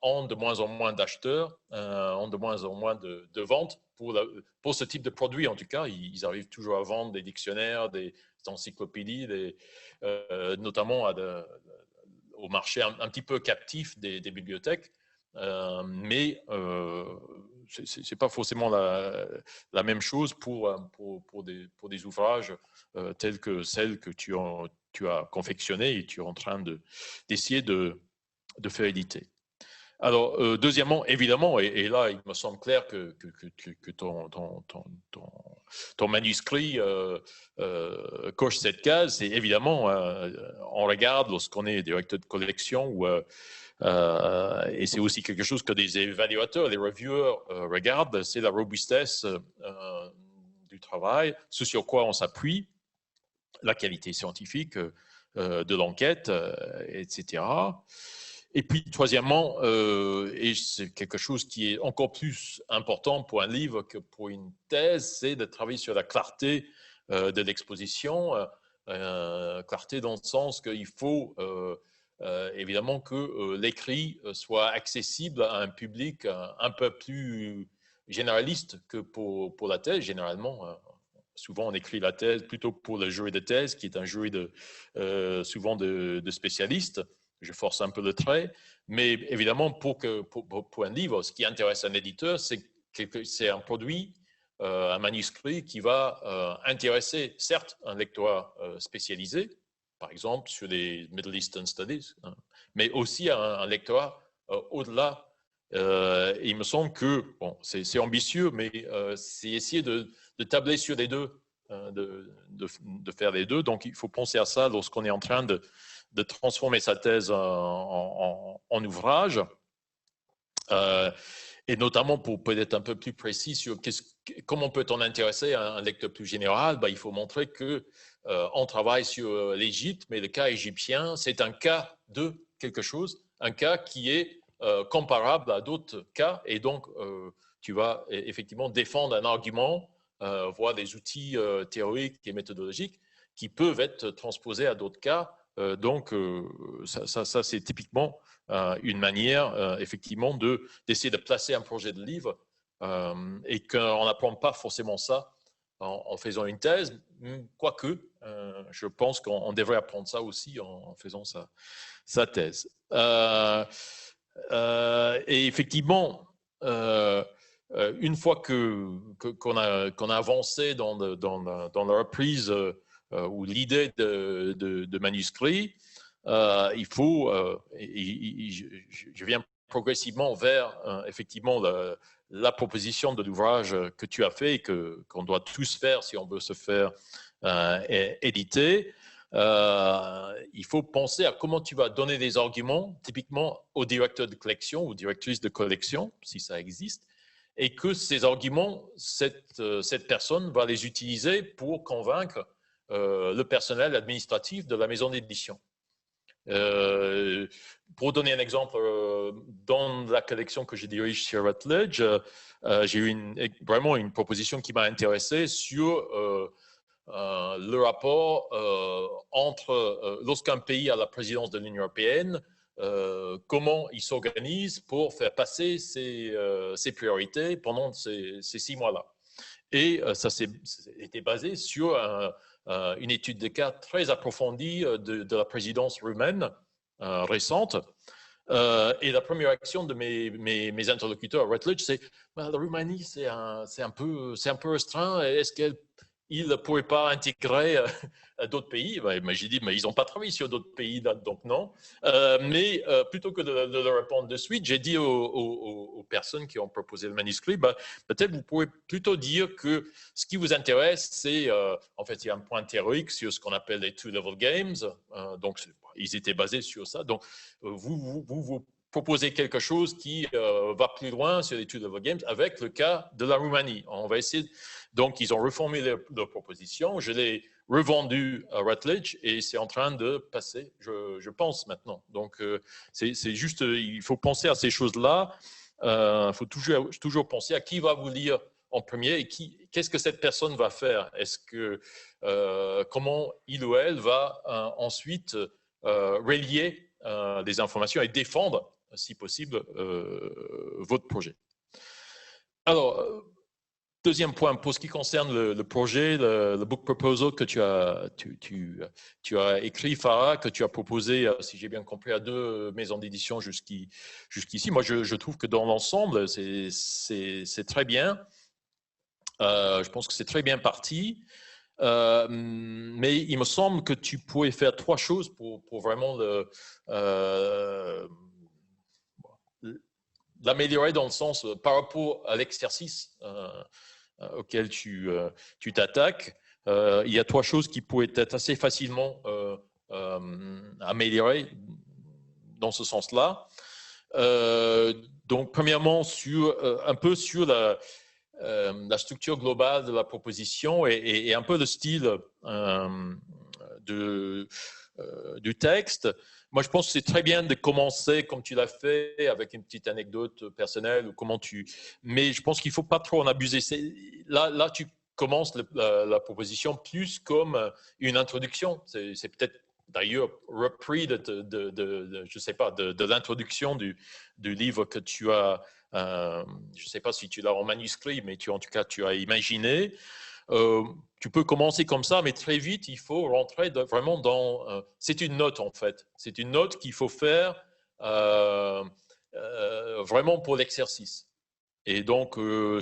ont de moins en moins d'acheteurs, ont de moins en moins de ventes pour ce type de produit. En tout cas, ils arrivent toujours à vendre des dictionnaires, des encyclopédies, notamment au marché un petit peu captif des bibliothèques. Mais ce n'est pas forcément la même chose pour des ouvrages tels que celles que tu as confectionnées et tu es en train d'essayer de faire éditer. Alors, deuxièmement, évidemment, et là, il me semble clair que ton manuscrit coche cette case, c'est évidemment, on regarde lorsqu'on est directeur de collection ou et c'est aussi quelque chose que des évaluateurs, les reviewers regardent, c'est la robustesse du travail, ce sur quoi on s'appuie, la qualité scientifique de l'enquête, etc. Et puis, troisièmement, et c'est quelque chose qui est encore plus important pour un livre que pour une thèse, c'est de travailler sur la clarté de l'exposition, clarté dans le sens qu'il faut évidemment que l'écrit soit accessible à un public un peu plus généraliste que pour la thèse. Généralement, souvent on écrit la thèse plutôt pour le jury de thèse, qui est un jury souvent de spécialistes. Je force un peu le trait, mais évidemment, pour un livre, ce qui intéresse un éditeur, c'est un produit, un manuscrit qui va intéresser, certes, un lectorat spécialisé, par exemple sur les Middle Eastern Studies, hein, mais aussi un lectorat au-delà. Il me semble que, bon, c'est ambitieux, mais c'est essayer de tabler sur les deux, de faire les deux. Donc, il faut penser à ça lorsqu'on est en train de transformer sa thèse en ouvrage, et notamment pour peut-être un peu plus précis sur comment peut-on intéresser un lecteur plus général. Il faut montrer qu'on travaille sur l'Égypte, mais le cas égyptien, c'est un cas de quelque chose, un cas qui est comparable à d'autres cas, et donc tu vas effectivement défendre un argument, voire des outils théoriques et méthodologiques qui peuvent être transposés à d'autres cas. Donc, ça c'est typiquement une manière, effectivement, d'essayer de placer un projet de livre, et qu'on n'apprend pas forcément ça en faisant une thèse, quoique je pense qu'on devrait apprendre ça aussi en faisant sa thèse. Et effectivement, une fois qu'on a avancé dans la reprise ou l'idée de manuscrit, il faut, je viens progressivement vers effectivement la proposition de l'ouvrage que tu as fait et qu'on doit tous faire si on veut se faire éditer. Il faut penser à comment tu vas donner des arguments, typiquement au directeur de collection ou directrice de collection, si ça existe, et que ces arguments, cette personne va les utiliser pour convaincre le personnel administratif de la maison d'édition. Pour donner un exemple, dans la collection que je dirige sur Routledge, j'ai eu vraiment une proposition qui m'a intéressé sur le rapport entre lorsqu'un pays a la présidence de l'Union européenne, comment il s'organise pour faire passer ses priorités pendant ces 6 mois-là. Et ça était basé sur une étude de cas très approfondie de la présidence roumaine récente. Et la première action de mes interlocuteurs à Routledge, c'est la Roumanie, c'est un peu restreint. Est-ce qu'elle ne pourrait pas intégrer d'autres pays? J'ai dit, mais ils n'ont pas travaillé sur d'autres pays, donc non. Mais plutôt que de leur répondre de suite, j'ai dit aux personnes qui ont proposé le manuscrit, peut-être vous pouvez plutôt dire que ce qui vous intéresse, c'est, en fait, il y a un point théorique sur ce qu'on appelle les two-level games. Donc, ils étaient basés sur ça. Donc, vous proposez quelque chose qui va plus loin sur les two-level games avec le cas de la Roumanie. On va essayer. Donc, ils ont reformulé leur proposition. Je l'ai revendu à Routledge et c'est en train de passer, je pense, maintenant. Donc, c'est juste, il faut penser à ces choses-là. Il faut toujours penser à qui va vous lire en premier et qu'est-ce que cette personne va faire. Est-ce que, comment il ou elle va ensuite relier des informations et défendre, si possible, votre projet. Alors, deuxième point, pour ce qui concerne le projet, le book proposal que tu as écrit, Farah, que tu as proposé, si j'ai bien compris, à 2 maisons d'édition jusqu'ici. Moi, je trouve que dans l'ensemble, c'est très bien. Je pense que c'est très bien parti. Mais il me semble que tu pourrais faire 3 choses pour vraiment l'améliorer dans le sens par rapport à l'exercice auquel tu t'attaques. Il y a 3 choses qui pourraient être assez facilement améliorées dans ce sens-là. Donc, premièrement, un peu sur la structure globale de la proposition et un peu le style du texte. Moi, je pense que c'est très bien de commencer comme tu l'as fait, avec une petite anecdote personnelle ou comment mais je pense qu'il ne faut pas trop en abuser. Là, tu commences la proposition plus comme une introduction. C'est peut-être d'ailleurs repris je sais pas, de l'introduction du livre que tu as. Je ne sais pas si tu l'as en manuscrit, mais en tout cas, tu as imaginé. Tu peux commencer comme ça, mais très vite, il faut rentrer vraiment dans... c'est une note, en fait. C'est une note qu'il faut faire vraiment pour l'exercice. Et donc,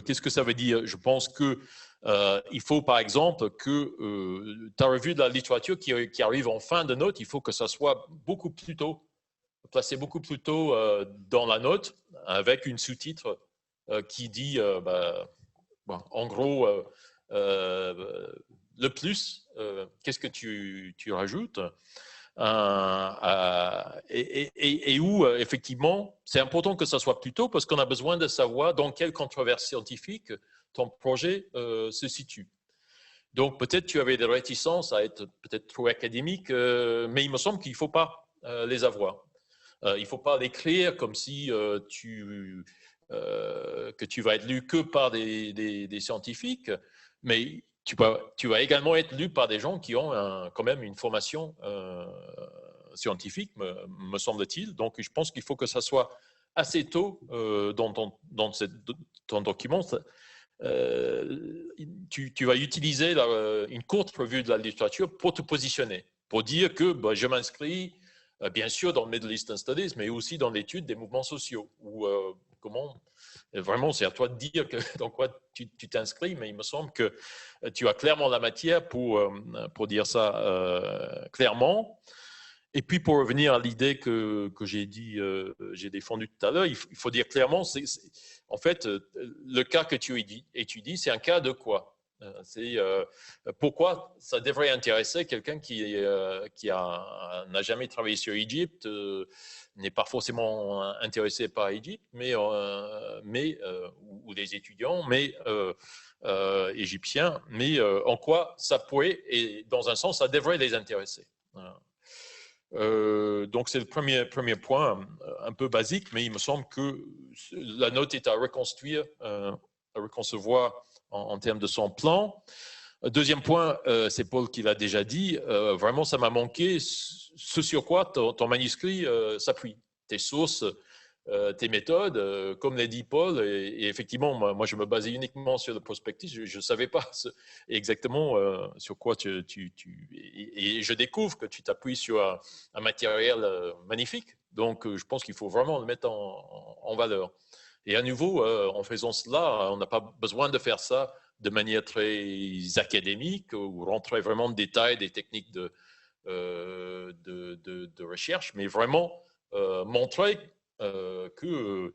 qu'est-ce que ça veut dire? Je pense qu'il faut, par exemple, que ta revue de la littérature qui arrive en fin de note, il faut que ça soit beaucoup plus tôt, placé beaucoup plus tôt dans la note, avec une sous-titre qui dit, en gros, le plus, qu'est-ce que tu rajoutes et où, effectivement, c'est important que ça soit plus tôt parce qu'on a besoin de savoir dans quelle controverse scientifique ton projet se situe. Donc, peut-être tu avais des réticences à être peut-être trop académique, mais il me semble qu'il ne faut pas les avoir. Il ne faut pas l'écrire comme si que tu vas être lu que par des scientifiques, mais tu vas également être lu par des gens qui ont quand même une formation scientifique, me semble-t-il. Donc, je pense qu'il faut que ça soit assez tôt dans ton document. Tu vas utiliser une courte revue de la littérature pour te positionner, pour dire que je m'inscris bien sûr dans le Middle Eastern Studies, mais aussi dans l'étude des mouvements sociaux. Ou vraiment, c'est à toi de dire dans quoi tu t'inscris, mais il me semble que tu as clairement la matière pour dire ça clairement. Et puis, pour revenir à l'idée que j'ai défendue tout à l'heure, il faut dire clairement, en fait, le cas que tu étudies, c'est un cas de quoi? C'est pourquoi ça devrait intéresser quelqu'un qui n'a jamais travaillé sur Égypte, n'est pas forcément intéressé par Égypte, ou des étudiants, mais égyptiens, mais en quoi ça pourrait, et dans un sens, ça devrait les intéresser. Donc, c'est le premier point, un peu basique, mais il me semble que la note est à reconstruire, à reconcevoir en termes de son plan. Deuxième point, c'est Paul qui l'a déjà dit, vraiment ça m'a manqué ce sur quoi ton manuscrit s'appuie, tes sources, tes méthodes, comme l'a dit Paul, et effectivement, moi je me basais uniquement sur le prospectus, je ne savais pas exactement sur quoi et je découvre que tu t'appuies sur un matériel magnifique, donc je pense qu'il faut vraiment le mettre en valeur. Et à nouveau, en faisant cela, on n'a pas besoin de faire ça de manière très académique ou rentrer vraiment en détail des techniques de recherche, mais vraiment montrer que,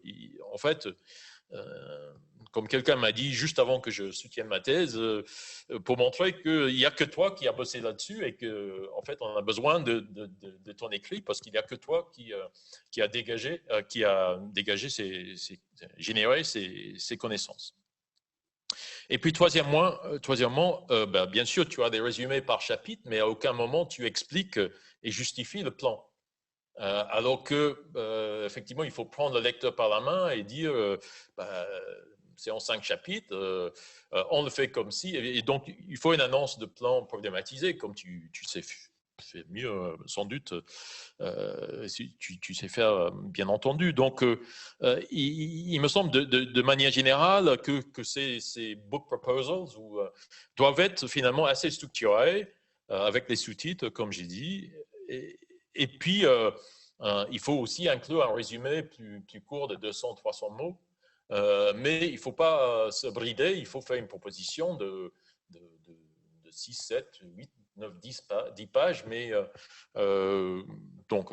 en fait, comme quelqu'un m'a dit juste avant que je soutienne ma thèse, pour montrer qu'il n'y a que toi qui as bossé là-dessus et qu'en fait, on a besoin de ton écrit parce qu'il n'y a que toi qui a dégagé, généré ces connaissances. Et puis, troisièmement, bien sûr, tu as des résumés par chapitre, mais à aucun moment tu expliques et justifies le plan. Alors que, effectivement, il faut prendre le lecteur par la main et dire, c'est en 5 chapitres, on le fait comme si. Et donc, il faut une annonce de plan problématisé, comme tu sais faire mieux, sans doute, tu sais faire, bien entendu. Donc, il me semble, de manière générale, que ces book proposals doivent être finalement assez structurés, avec les sous-titres, comme j'ai dit. Et puis, il faut aussi inclure un résumé plus court de 200-300 mots. Mais il ne faut pas se brider, il faut faire une proposition de 6, 7, 8, 9, 10 pages. Mais donc,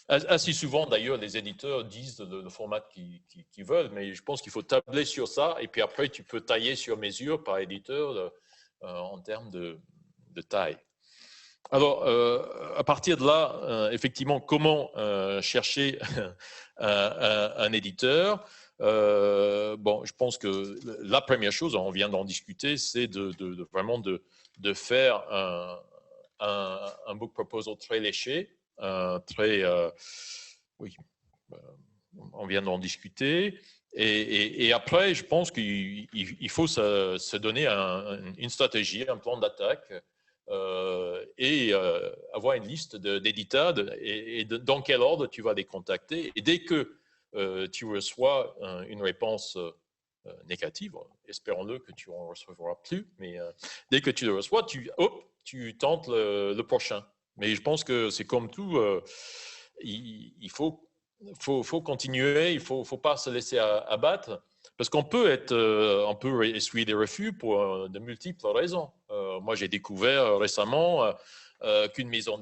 assez souvent, d'ailleurs, les éditeurs disent le format qu'ils veulent, mais je pense qu'il faut tabler sur ça. Et puis après, tu peux tailler sur mesure par éditeur en termes de taille. Alors, à partir de là, effectivement, comment chercher un éditeur? Bon, je pense que la première chose, on vient d'en discuter, c'est vraiment de faire un book proposal très léché, très, oui, on vient d'en discuter. Et après, je pense qu'il faut se donner une stratégie, un plan d'attaque et avoir une liste d'éditeurs et dans quel ordre tu vas les contacter. Et dès que tu reçois une réponse négative, espérons-le que tu en recevras plus, mais dès que tu le reçois, tu tentes le prochain. Mais je pense que c'est comme tout, il faut continuer, il ne faut pas se laisser abattre, parce qu'on peut essuyer des refus pour de multiples raisons. Moi, j'ai découvert récemment qu'une maison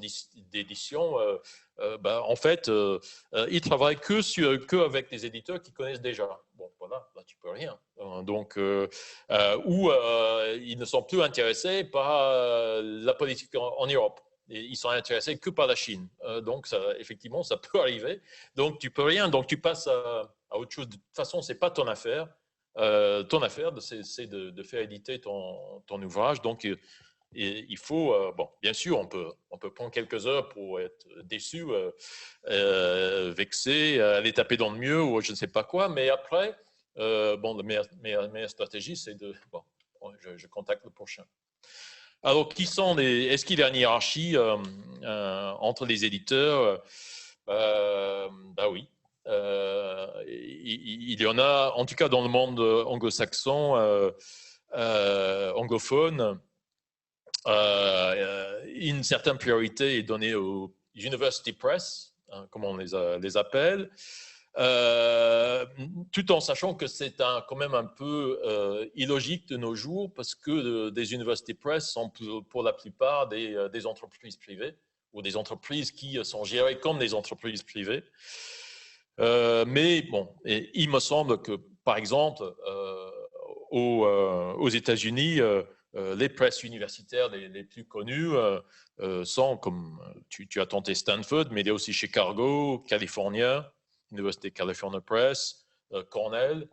d'édition, en fait, ils travaillent que avec des éditeurs qui connaissent déjà. Bon, voilà, là, tu peux rien. Donc, ou ils ne sont plus intéressés par la politique en Europe. Et ils sont intéressés que par la Chine. Donc, effectivement, ça peut arriver. Donc, tu peux rien. Donc, tu passes à autre chose. De toute façon, c'est pas ton affaire. Ton affaire, c'est de faire éditer ton ouvrage. Donc, il faut, bon, bien sûr, on peut prendre quelques heures pour être déçu, vexé, aller taper dans le mur ou je ne sais pas quoi. Mais après, bon, la meilleure stratégie, c'est bon, je contacte le prochain. Alors, est-ce qu'il y a une hiérarchie entre les éditeurs? Oui. Il y en a, en tout cas dans le monde anglo-saxon, anglophone, une certaine priorité est donnée aux University Press, hein, comme on les appelle, tout en sachant que c'est quand même un peu illogique de nos jours, parce que des University Press sont pour la plupart des entreprises privées, ou des entreprises qui sont gérées comme des entreprises privées. Mais bon, il me semble que, par exemple, aux États-Unis, les presses universitaires les plus connues sont, comme tu as tenté Stanford, mais il y a aussi Chicago, California, Université California Press, Cornell,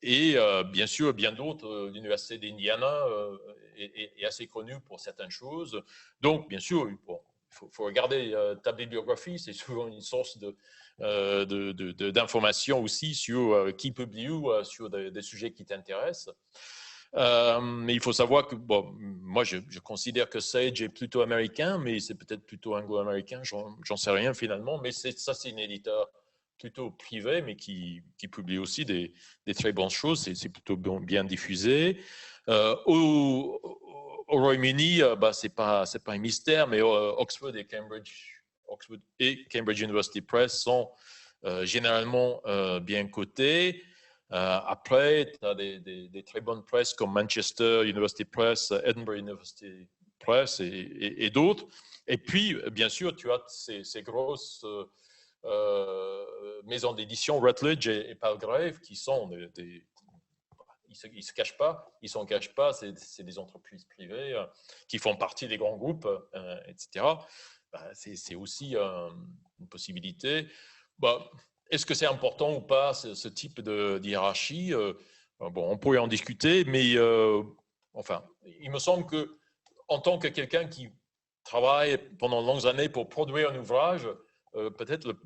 et bien sûr, bien d'autres. L'Université d'Indiana est assez connue pour certaines choses. Donc, bien sûr, bon, il faut regarder ta bibliographie, c'est souvent une source d'informations aussi sur qui publie ou sur des sujets qui t'intéressent. Mais il faut savoir que, bon, moi, je considère que Sage est plutôt américain, mais c'est peut-être plutôt anglo-américain, j'en sais rien finalement, mais c'est un éditeur plutôt privé, mais qui publie aussi des très bonnes choses, c'est plutôt bien diffusé. Au Royaume-Uni, c'est pas un mystère, mais Oxford et Cambridge University Press sont généralement bien cotés. Après, tu as des très bonnes presses comme Manchester University Press, Edinburgh University Press et d'autres. Et puis, bien sûr, tu as ces grosses maisons d'édition, Routledge et Palgrave, qui sont ils se cachent pas, c'est des entreprises privées qui font partie des grands groupes, etc. C'est aussi une possibilité. Est-ce que c'est important ou pas, ce type de hiérarchie? Bon, on pourrait en discuter, mais enfin, il me semble que en tant que quelqu'un qui travaille pendant de longues années pour produire un ouvrage, peut-être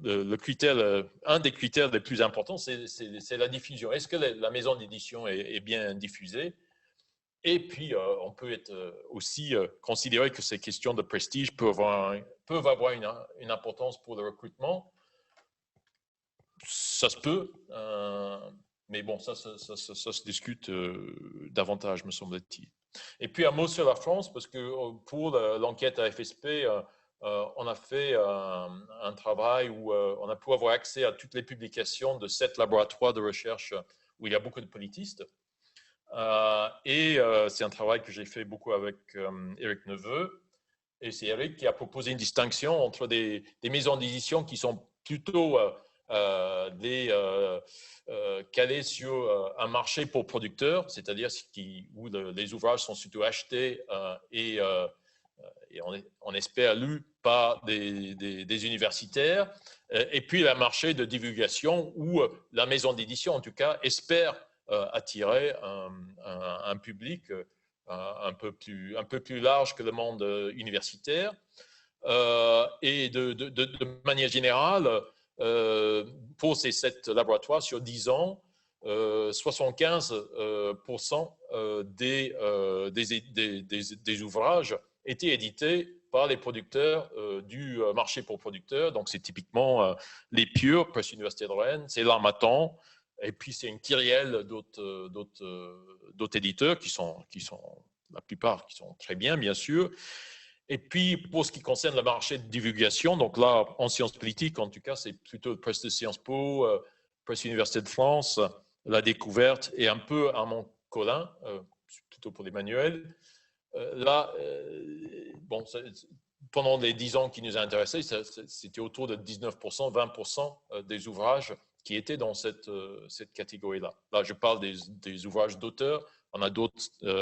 un des critères les plus importants, c'est la diffusion. Est-ce que la maison d'édition est bien diffusée? Et puis, on peut aussi considérer que ces questions de prestige peuvent avoir une importance pour le recrutement. Ça se peut, mais bon, ça se discute davantage, me semble-t-il. Et puis, un mot sur la France, parce que pour l'enquête à FSP, on a fait un travail où on a pu avoir accès à toutes les publications de 7 laboratoires de recherche où il y a beaucoup de politistes. C'est un travail que j'ai fait beaucoup avec Éric Neveu. Et c'est Éric qui a proposé une distinction entre des maisons d'édition qui sont plutôt calés sur un marché pour producteurs, c'est-à-dire où les ouvrages sont surtout achetés et et on espère lu par des universitaires, et puis le marché de divulgation où la maison d'édition, en tout cas, espère attirer un public un peu plus large que le monde universitaire. Et de manière générale, pour ces 7 laboratoires, sur 10 ans, 75% des ouvrages étaient édités par les producteurs du marché pour producteurs. Donc, c'est typiquement les Pure, Presse Universitaire de Rennes, c'est l'Harmattan, et puis c'est une kyrielle d'autres éditeurs qui sont, la plupart, qui sont très bien sûr. Et puis, pour ce qui concerne le marché de divulgation, donc là, en sciences politiques, en tout cas, c'est plutôt Presse de Sciences Po, Presse Université de France, La Découverte et un peu Armand Collin, plutôt pour les manuels. Là, bon, pendant les 10 ans qui nous a intéressés, c'était autour de 19%, 20% des ouvrages qui étaient dans cette catégorie-là. Là, je parle des ouvrages d'auteurs. On a d'autres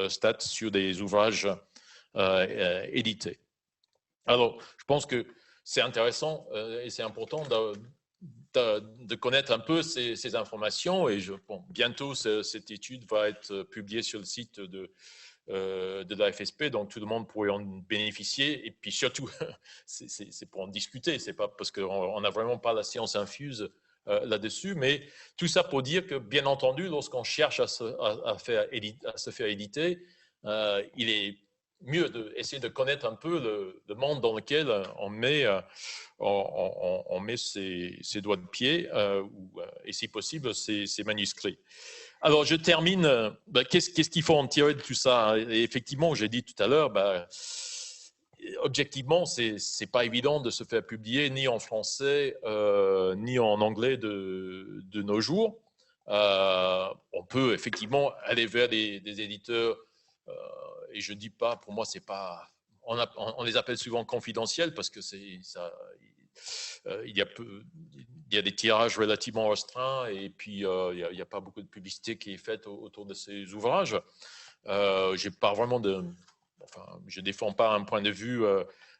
stats sur des ouvrages édités. Alors, je pense que c'est intéressant et c'est important de connaître un peu ces informations. Et bon, bientôt, cette étude va être publiée sur le site de la FSP, donc tout le monde pourrait en bénéficier. Et puis surtout, c'est pour en discuter. C'est pas parce qu'on n'a vraiment pas la science infuse là-dessus, mais tout ça pour dire que, bien entendu, lorsqu'on cherche à se faire éditer, il est mieux d'essayer de connaître un peu le monde dans lequel on met ses doigts de pied et si possible ses manuscrits. Alors je termine, qu'est-ce qu'il faut en tirer de tout ça? Et effectivement, j'ai dit tout à l'heure, objectivement, c'est pas évident de se faire publier ni en français ni en anglais de nos jours. On peut effectivement aller vers des éditeurs et je dis pas, pour moi, c'est pas. On les appelle souvent confidentiels parce que il y a des tirages relativement restreints et puis il n'y a pas beaucoup de publicité qui est faite autour de ces ouvrages. Je ne défends pas un point de vue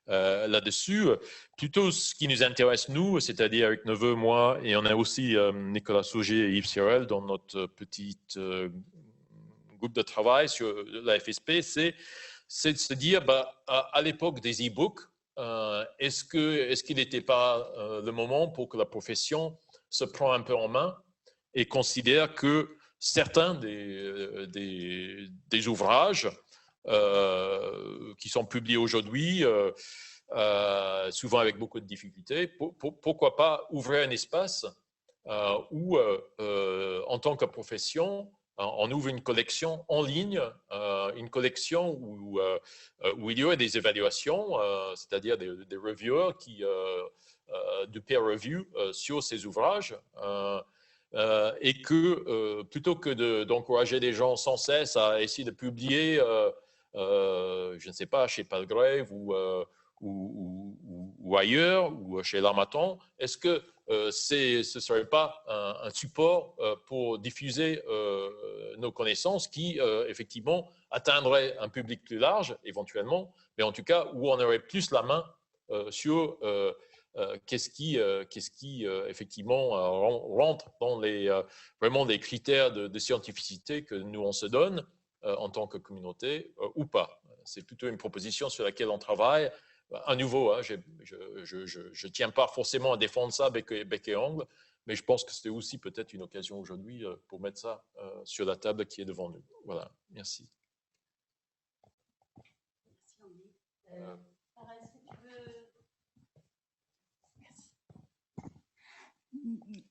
là-dessus. Plutôt ce qui nous intéresse, nous, c'est-à-dire avec Neveu, moi, et on a aussi Nicolas Sauger et Yves Cyrel dans notre petite groupe de travail sur la FSP, c'est de se dire, à l'époque des e-books, est-ce qu'il n'était pas le moment pour que la profession se prenne un peu en main et considère que certains des ouvrages qui sont publiés aujourd'hui, souvent avec beaucoup de difficultés, pourquoi pas ouvrir un espace où, en tant que profession, on ouvre une collection en ligne, une collection où il y aurait des évaluations, c'est-à-dire des reviewers de peer review sur ces ouvrages, et que plutôt que d'encourager des gens sans cesse à essayer de publier, je ne sais pas, chez Palgrave ou ailleurs, ou chez l'Harmattan, est-ce que ce ne serait pas un support pour diffuser nos connaissances qui, effectivement, atteindrait un public plus large, éventuellement, mais en tout cas, où on aurait plus la main sur qu'est-ce qui effectivement, rentre dans vraiment des critères de scientificité que nous, on se donne en tant que communauté ou pas. C'est plutôt une proposition sur laquelle on travaille. À nouveau, hein, je ne tiens pas forcément à défendre ça bec et ongle, mais je pense que c'est aussi peut-être une occasion aujourd'hui pour mettre ça sur la table qui est devant nous. Voilà, merci.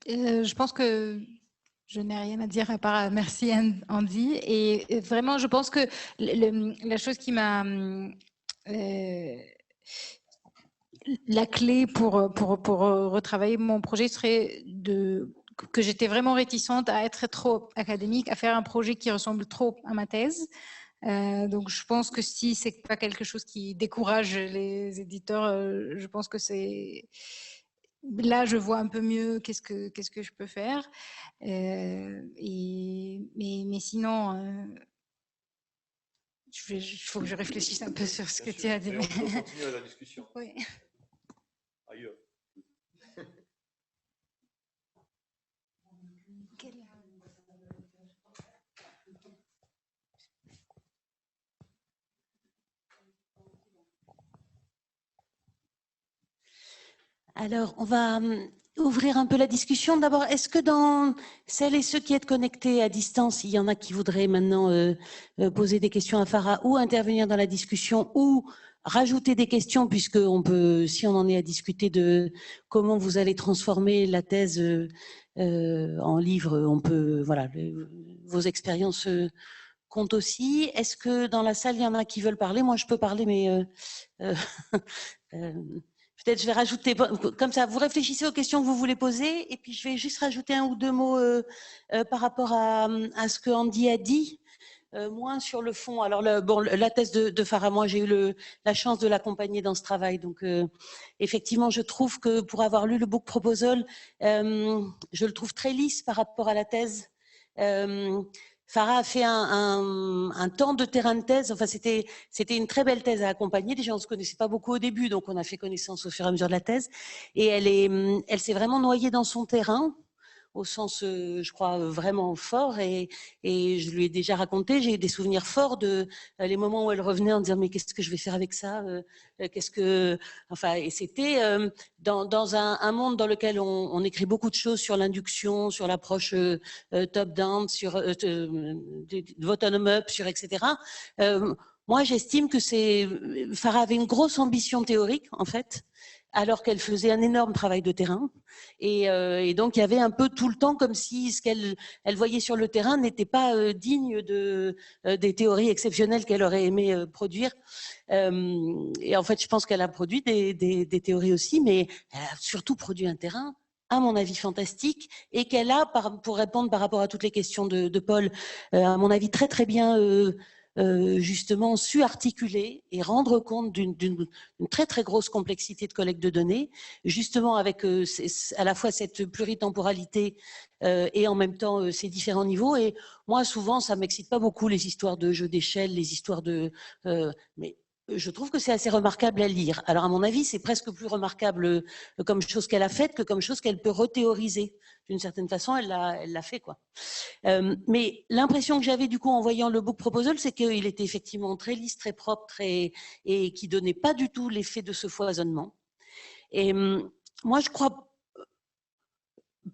Je pense que je n'ai rien à dire à part merci Andy. Et vraiment, je pense que la chose qui m'a... la clé pour retravailler mon projet serait que j'étais vraiment réticente à être trop académique, à faire un projet qui ressemble trop à ma thèse. Donc, je pense que si c'est pas quelque chose qui décourage les éditeurs, je pense que c'est... Là, je vois un peu mieux qu'est-ce que je peux faire. Mais sinon... Il faut que je réfléchisse un peu sur ce que tu as dit. Mais on peut continuer la discussion. Oui. Ailleurs. Alors, on va ouvrir un peu la discussion. D'abord, est-ce que dans celles et ceux qui êtes connectés à distance, il y en a qui voudraient maintenant poser des questions à Farah ou intervenir dans la discussion ou rajouter des questions, puisque on peut, si on en est à discuter de comment vous allez transformer la thèse en livre, on peut, voilà, vos expériences comptent aussi. Est-ce que dans la salle, il y en a qui veulent parler? Moi, je peux parler, mais peut-être je vais rajouter, comme ça, vous réfléchissez aux questions que vous voulez poser, et puis je vais juste rajouter un ou deux mots par rapport à ce que Andy a dit, moins sur le fond. Alors, la thèse de Farah, moi, j'ai eu la chance de l'accompagner dans ce travail. Donc, effectivement, je trouve que pour avoir lu le book proposal, je le trouve très lisse par rapport à la thèse. Farah a fait un temps de terrain de thèse. Enfin, c'était une très belle thèse à accompagner. Déjà, on ne se connaissait pas beaucoup au début, donc on a fait connaissance au fur et à mesure de la thèse. Et elle s'est vraiment noyée dans son terrain, au sens, je crois, vraiment fort. Et je lui ai déjà raconté, j'ai eu des souvenirs forts de les moments où elle revenait en disant « mais qu'est-ce que je vais faire avec ça qu'est-ce que… » Enfin, et c'était dans un monde dans lequel on écrit beaucoup de choses sur l'induction, sur l'approche top-down, sur bottom-up, sur etc. Moi, j'estime que Farah avait une grosse ambition théorique, en fait, alors qu'elle faisait un énorme travail de terrain. Et donc, il y avait un peu tout le temps comme si ce qu'elle voyait sur le terrain n'était pas digne des théories exceptionnelles qu'elle aurait aimé produire. Et en fait, je pense qu'elle a produit des théories aussi, mais elle a surtout produit un terrain, à mon avis, fantastique, et qu'elle a, pour répondre par rapport à toutes les questions de Paul, à mon avis, très très bien justement su articuler et rendre compte d'une très très grosse complexité de collecte de données, justement avec à la fois cette pluritemporalité et en même temps ces différents niveaux. Et moi, souvent, ça m'excite pas beaucoup les histoires de jeux d'échelle, les histoires de… mais je trouve que c'est assez remarquable à lire. Alors, à mon avis, c'est presque plus remarquable comme chose qu'elle a faite que comme chose qu'elle peut rethéoriser. D'une certaine façon, elle l'a fait, quoi. Mais l'impression que j'avais du coup en voyant le book proposal, c'est qu'il était effectivement très lisse, très propre, et qui donnait pas du tout l'effet de ce foisonnement. Et moi, je crois,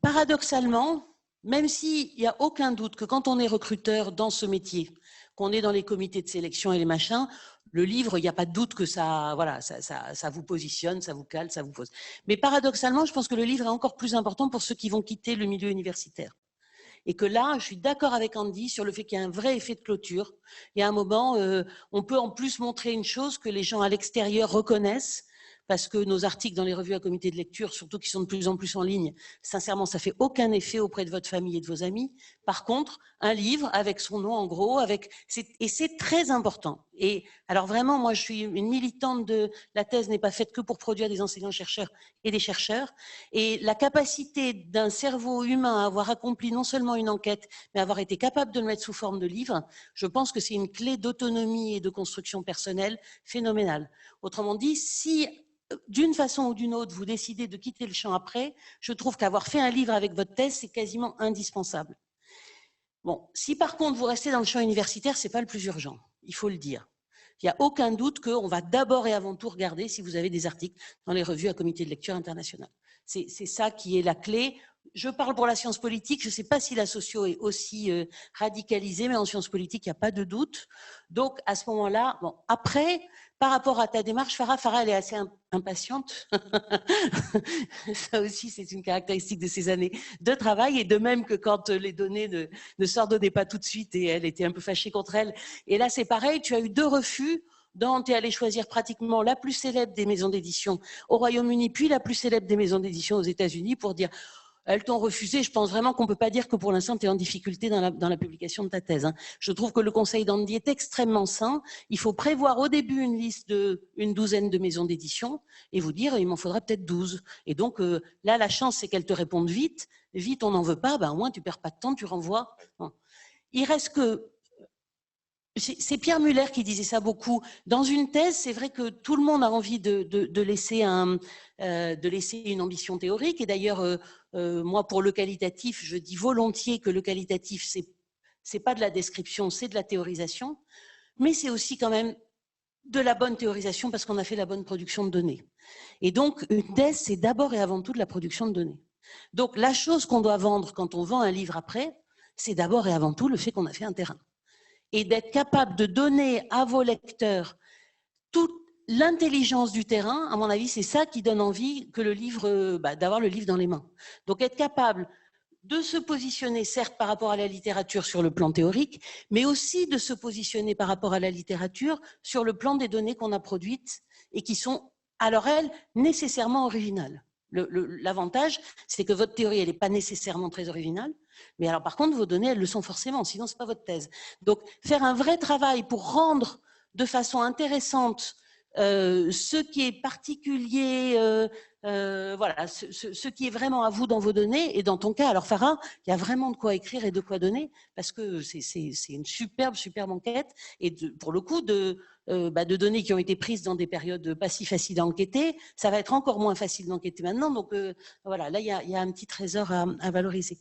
paradoxalement, même s'il n'y a aucun doute que quand on est recruteur dans ce métier, qu'on est dans les comités de sélection et les machins, le livre, il n'y a pas de doute que ça, voilà, ça vous positionne, ça vous cale, ça vous pose. Mais paradoxalement, je pense que le livre est encore plus important pour ceux qui vont quitter le milieu universitaire. Et que là, je suis d'accord avec Andy sur le fait qu'il y a un vrai effet de clôture. Il y a un moment, on peut en plus montrer une chose que les gens à l'extérieur reconnaissent, parce que nos articles dans les revues à comité de lecture, surtout qui sont de plus en plus en ligne, sincèrement, ça fait aucun effet auprès de votre famille et de vos amis. Par contre, un livre avec son nom en gros, et c'est très important. Et alors vraiment, moi, je suis une militante de la thèse n'est pas faite que pour produire des enseignants-chercheurs et des chercheurs. Et la capacité d'un cerveau humain à avoir accompli non seulement une enquête, mais avoir été capable de le mettre sous forme de livre, je pense que c'est une clé d'autonomie et de construction personnelle phénoménale. Autrement dit, si d'une façon ou d'une autre, vous décidez de quitter le champ après, je trouve qu'avoir fait un livre avec votre thèse, c'est quasiment indispensable. Bon, si par contre vous restez dans le champ universitaire, ce n'est pas le plus urgent, il faut le dire. Il n'y a aucun doute qu'on va d'abord et avant tout regarder si vous avez des articles dans les revues à comité de lecture international. C'est ça qui est la clé. Je parle pour la science politique, je ne sais pas si la socio est aussi radicalisée, mais en sciences politiques, il n'y a pas de doute. Donc, à ce moment-là, bon, après, par rapport à ta démarche, Farah, elle est assez impatiente. Ça aussi, c'est une caractéristique de ces années de travail, et de même que quand les données ne s'ordonnaient pas tout de suite, et elle était un peu fâchée contre elle. Et là, c'est pareil, tu as eu 2 refus, dont tu es allé choisir pratiquement la plus célèbre des maisons d'édition au Royaume-Uni, puis la plus célèbre des maisons d'édition aux États-Unis, pour dire… Elles t'ont refusé. Je pense vraiment qu'on ne peut pas dire que pour l'instant, tu es en difficulté dans la publication de ta thèse. Je trouve que le conseil d'Andy est extrêmement sain. Il faut prévoir au début une liste d'une douzaine de maisons d'édition et vous dire, il m'en faudra peut-être 12. Et donc, là, la chance, c'est qu'elles te répondent vite. Vite, on n'en veut pas. Ben, au moins, tu ne perds pas de temps, tu renvoies. Il reste que… c'est Pierre Muller qui disait ça beaucoup. Dans une thèse, c'est vrai que tout le monde a envie de laisser une ambition théorique. Et d'ailleurs, moi, pour le qualitatif, je dis volontiers que le qualitatif, c'est pas de la description, c'est de la théorisation. Mais c'est aussi quand même de la bonne théorisation parce qu'on a fait la bonne production de données. Et donc, une thèse, c'est d'abord et avant tout de la production de données. Donc, la chose qu'on doit vendre quand on vend un livre après, c'est d'abord et avant tout le fait qu'on a fait un terrain. Et d'être capable de donner à vos lecteurs toute l'intelligence du terrain, à mon avis, c'est ça qui donne envie que le livre, d'avoir le livre dans les mains. Donc, être capable de se positionner, certes, par rapport à la littérature sur le plan théorique, mais aussi de se positionner par rapport à la littérature sur le plan des données qu'on a produites et qui sont, alors elles, nécessairement originales. L'avantage, c'est que votre théorie, elle n'est pas nécessairement très originale, mais alors par contre, vos données, elles le sont forcément, sinon ce n'est pas votre thèse. Donc, faire un vrai travail pour rendre de façon intéressante ce qui est particulier, voilà, ce qui est vraiment à vous dans vos données. Et dans ton cas, alors Farah, il y a vraiment de quoi écrire et de quoi donner, parce que c'est une superbe enquête, et pour le coup, de données qui ont été prises dans des périodes pas si faciles à enquêter, ça va être encore moins facile d'enquêter maintenant. Donc voilà, là, il y a un petit trésor à valoriser.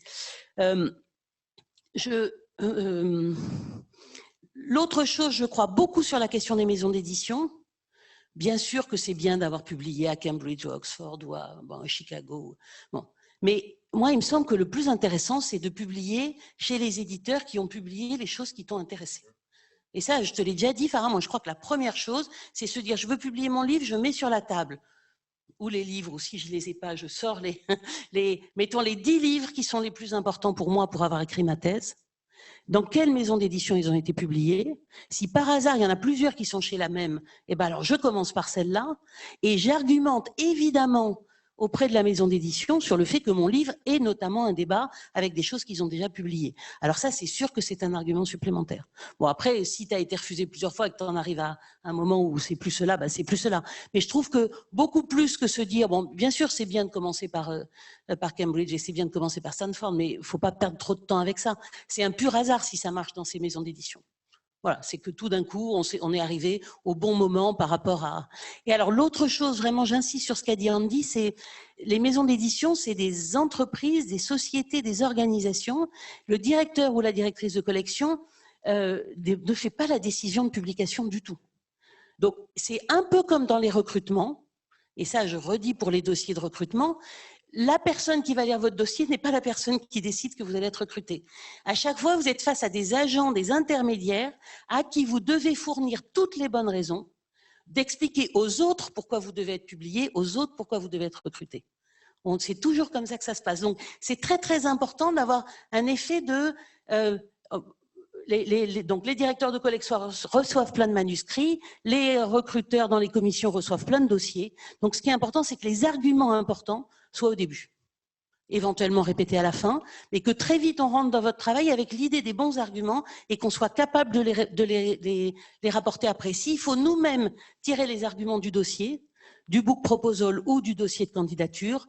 L'autre chose, je crois beaucoup sur la question des maisons d'édition. Bien sûr que c'est bien d'avoir publié à Cambridge ou à Oxford ou à Chicago. Bon. Mais moi, il me semble que le plus intéressant, c'est de publier chez les éditeurs qui ont publié les choses qui t'ont intéressé. Et ça, je te l'ai déjà dit, Farah, moi je crois que la première chose, c'est se dire, je veux publier mon livre, je mets sur la table. Ou les livres, ou si je ne les ai pas, je sors mettons les 10 livres qui sont les plus importants pour moi pour avoir écrit ma thèse. Dans quelle maison d'édition ils ont été publiés. Si par hasard, il y en a plusieurs qui sont chez la même, eh ben alors je commence par celle-là et j'argumente évidemment auprès de la maison d'édition sur le fait que mon livre est notamment un débat avec des choses qu'ils ont déjà publiées. Alors ça, c'est sûr que c'est un argument supplémentaire. Bon, après, si tu as été refusé plusieurs fois et que tu en arrives à un moment où c'est plus cela, ben c'est plus cela. Mais je trouve que beaucoup plus que se dire, bon, bien sûr, c'est bien de commencer par Cambridge et c'est bien de commencer par Stanford, mais il ne faut pas perdre trop de temps avec ça. C'est un pur hasard si ça marche dans ces maisons d'édition. Voilà, c'est que tout d'un coup, on est arrivé au bon moment par rapport à... Et alors, l'autre chose, vraiment, j'insiste sur ce qu'a dit Andy, c'est les maisons d'édition, c'est des entreprises, des sociétés, des organisations. Le directeur ou la directrice de collection ne fait pas la décision de publication du tout. Donc, c'est un peu comme dans les recrutements, et ça, je redis pour les dossiers de recrutement, la personne qui va lire votre dossier n'est pas la personne qui décide que vous allez être recruté. À chaque fois, vous êtes face à des agents, des intermédiaires à qui vous devez fournir toutes les bonnes raisons d'expliquer aux autres pourquoi vous devez être publié, aux autres pourquoi vous devez être recruté. C'est toujours comme ça que ça se passe. Donc, c'est très, très important d'avoir un effet de... donc les directeurs de collection reçoivent plein de manuscrits, les recruteurs dans les commissions reçoivent plein de dossiers. Donc, ce qui est important, c'est que les arguments importants soient au début, éventuellement répétés à la fin, mais que très vite on rentre dans votre travail avec l'idée des bons arguments et qu'on soit capable de les rapporter après. S'il faut nous-mêmes tirer les arguments du dossier, du book proposal ou du dossier de candidature,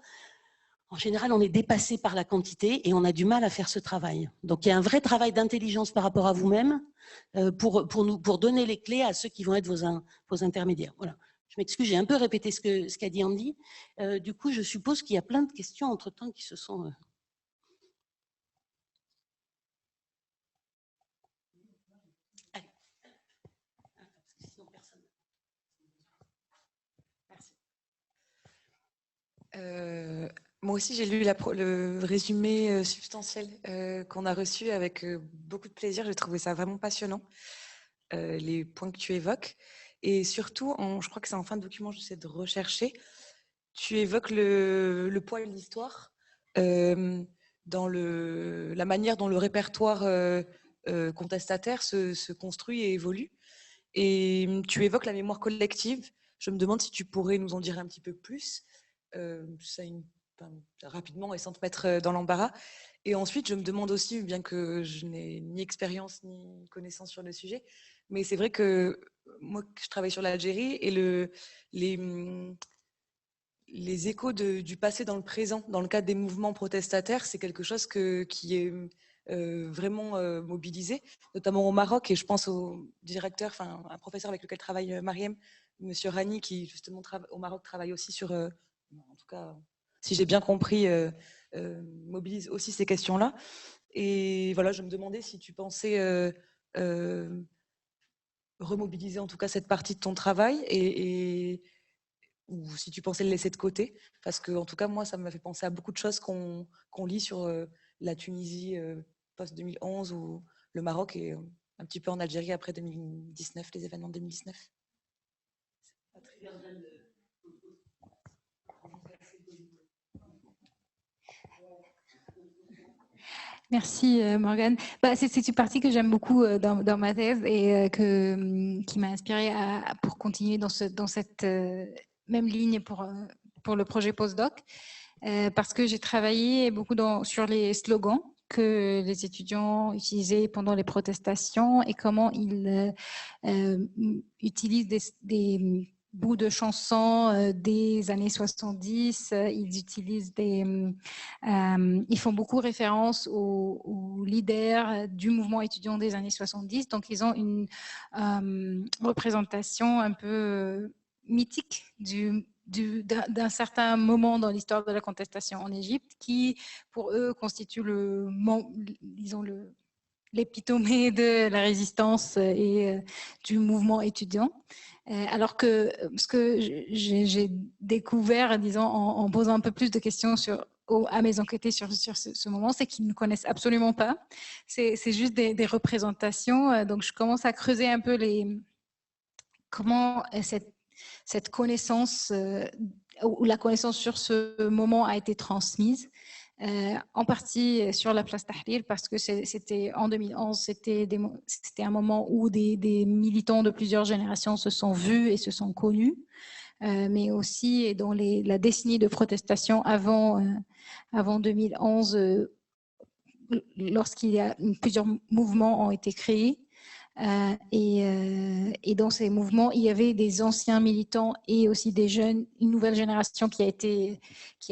en général, on est dépassé par la quantité et on a du mal à faire ce travail. Donc, il y a un vrai travail d'intelligence par rapport à vous-même pour donner les clés à ceux qui vont être vos intermédiaires. Voilà. Je m'excuse, j'ai un peu répété ce qu'a dit Andy. Du coup, je suppose qu'il y a plein de questions entre-temps qui se sont... Allez. Sinon, personne. Merci. Moi aussi, j'ai lu le résumé substantiel qu'on a reçu avec beaucoup de plaisir. J'ai trouvé ça vraiment passionnant, les points que tu évoques. Et surtout, je crois que c'est en fin de document, j'essaie de rechercher, tu évoques le poids de l'histoire dans la manière dont le répertoire contestataire se construit et évolue. Et tu évoques la mémoire collective. Je me demande si tu pourrais nous en dire un petit peu plus. Rapidement et sans te mettre dans l'embarras. Et ensuite, je me demande aussi, bien que je n'ai ni expérience ni connaissance sur le sujet, mais c'est vrai que moi, je travaille sur l'Algérie et les échos du passé dans le présent, dans le cadre des mouvements protestataires, c'est quelque chose qui est vraiment mobilisés, notamment au Maroc. Et je pense au directeur, enfin un professeur avec lequel travaille Mariem, Monsieur Rani, qui justement au Maroc travaille aussi sur, en tout cas, si j'ai bien compris, mobilise aussi ces questions-là. Et voilà, je me demandais si tu pensais remobiliser en tout cas cette partie de ton travail ou si tu pensais le laisser de côté. Parce que, en tout cas, moi, ça m'a fait penser à beaucoup de choses qu'on lit sur la Tunisie post-2011 ou le Maroc et un petit peu en Algérie après 2019, les événements de 2019. Merci Morgane. Bah, c'est une partie que j'aime beaucoup dans ma thèse et qui m'a inspirée pour continuer dans cette même ligne pour le projet postdoc, parce que j'ai travaillé beaucoup sur les slogans que les étudiants utilisaient pendant les protestations et comment ils utilisent des bouts de chansons des années 70. Ils utilisent ils font beaucoup référence aux leaders du mouvement étudiant des années 70. Donc, ils ont une représentation un peu mythique d'un certain moment dans l'histoire de la contestation en Égypte qui, pour eux, constitue disons l'épitomée de la résistance et du mouvement étudiant. Alors que ce que j'ai découvert, disons, en posant un peu plus de questions à mes enquêtés sur ce moment, c'est qu'ils ne connaissent absolument pas. C'est juste des représentations. Donc, je commence à creuser un peu comment cette connaissance ou la connaissance sur ce moment a été transmise. En partie sur la place Tahrir parce que c'était en 2011, c'était un moment où des militants de plusieurs générations se sont vus et se sont connus, mais aussi dans la décennie de protestation avant 2011, lorsqu'il y a plusieurs mouvements ont été créés. Et dans ces mouvements, il y avait des anciens militants et aussi des jeunes, une nouvelle génération qui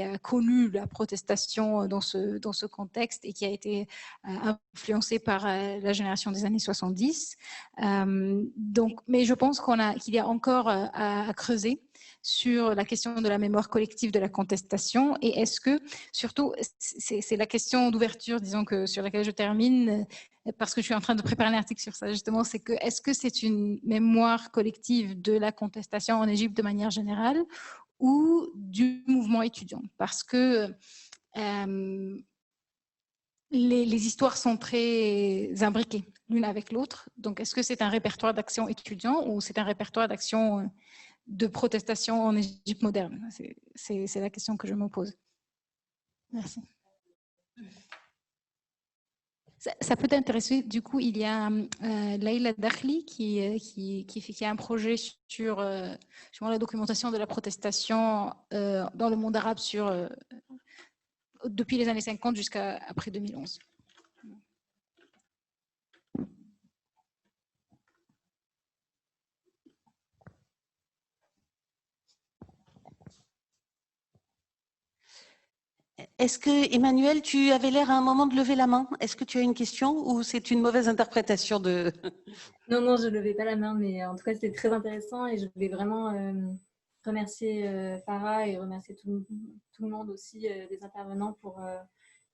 a connu la protestation dans ce contexte et qui a été influencée par la génération des années 70. Mais je pense qu'il y a encore à creuser sur la question de la mémoire collective de la contestation et est-ce que, surtout, c'est la question d'ouverture, disons que sur laquelle je termine, parce que je suis en train de préparer un article sur ça justement, c'est que est-ce que c'est une mémoire collective de la contestation en Égypte de manière générale ou du mouvement étudiant? Parce que les histoires sont très imbriquées l'une avec l'autre. Donc, est-ce que c'est un répertoire d'action étudiant ou c'est un répertoire d'action de protestation en Égypte moderne? C'est la question que je me pose. Merci. Ça peut t'intéresser. Du coup, il y a Leïla Dakhli qui a un projet sur la documentation de la protestation dans le monde arabe depuis les années 50 jusqu'à après 2011. Est-ce que, Emmanuel, tu avais l'air à un moment de lever la main? Est-ce que tu as une question ou c'est une mauvaise interprétation de... Non, je ne levais pas la main, mais en tout cas, c'était très intéressant et je voulais vraiment remercier Farah et remercier tout le monde aussi, des intervenants pour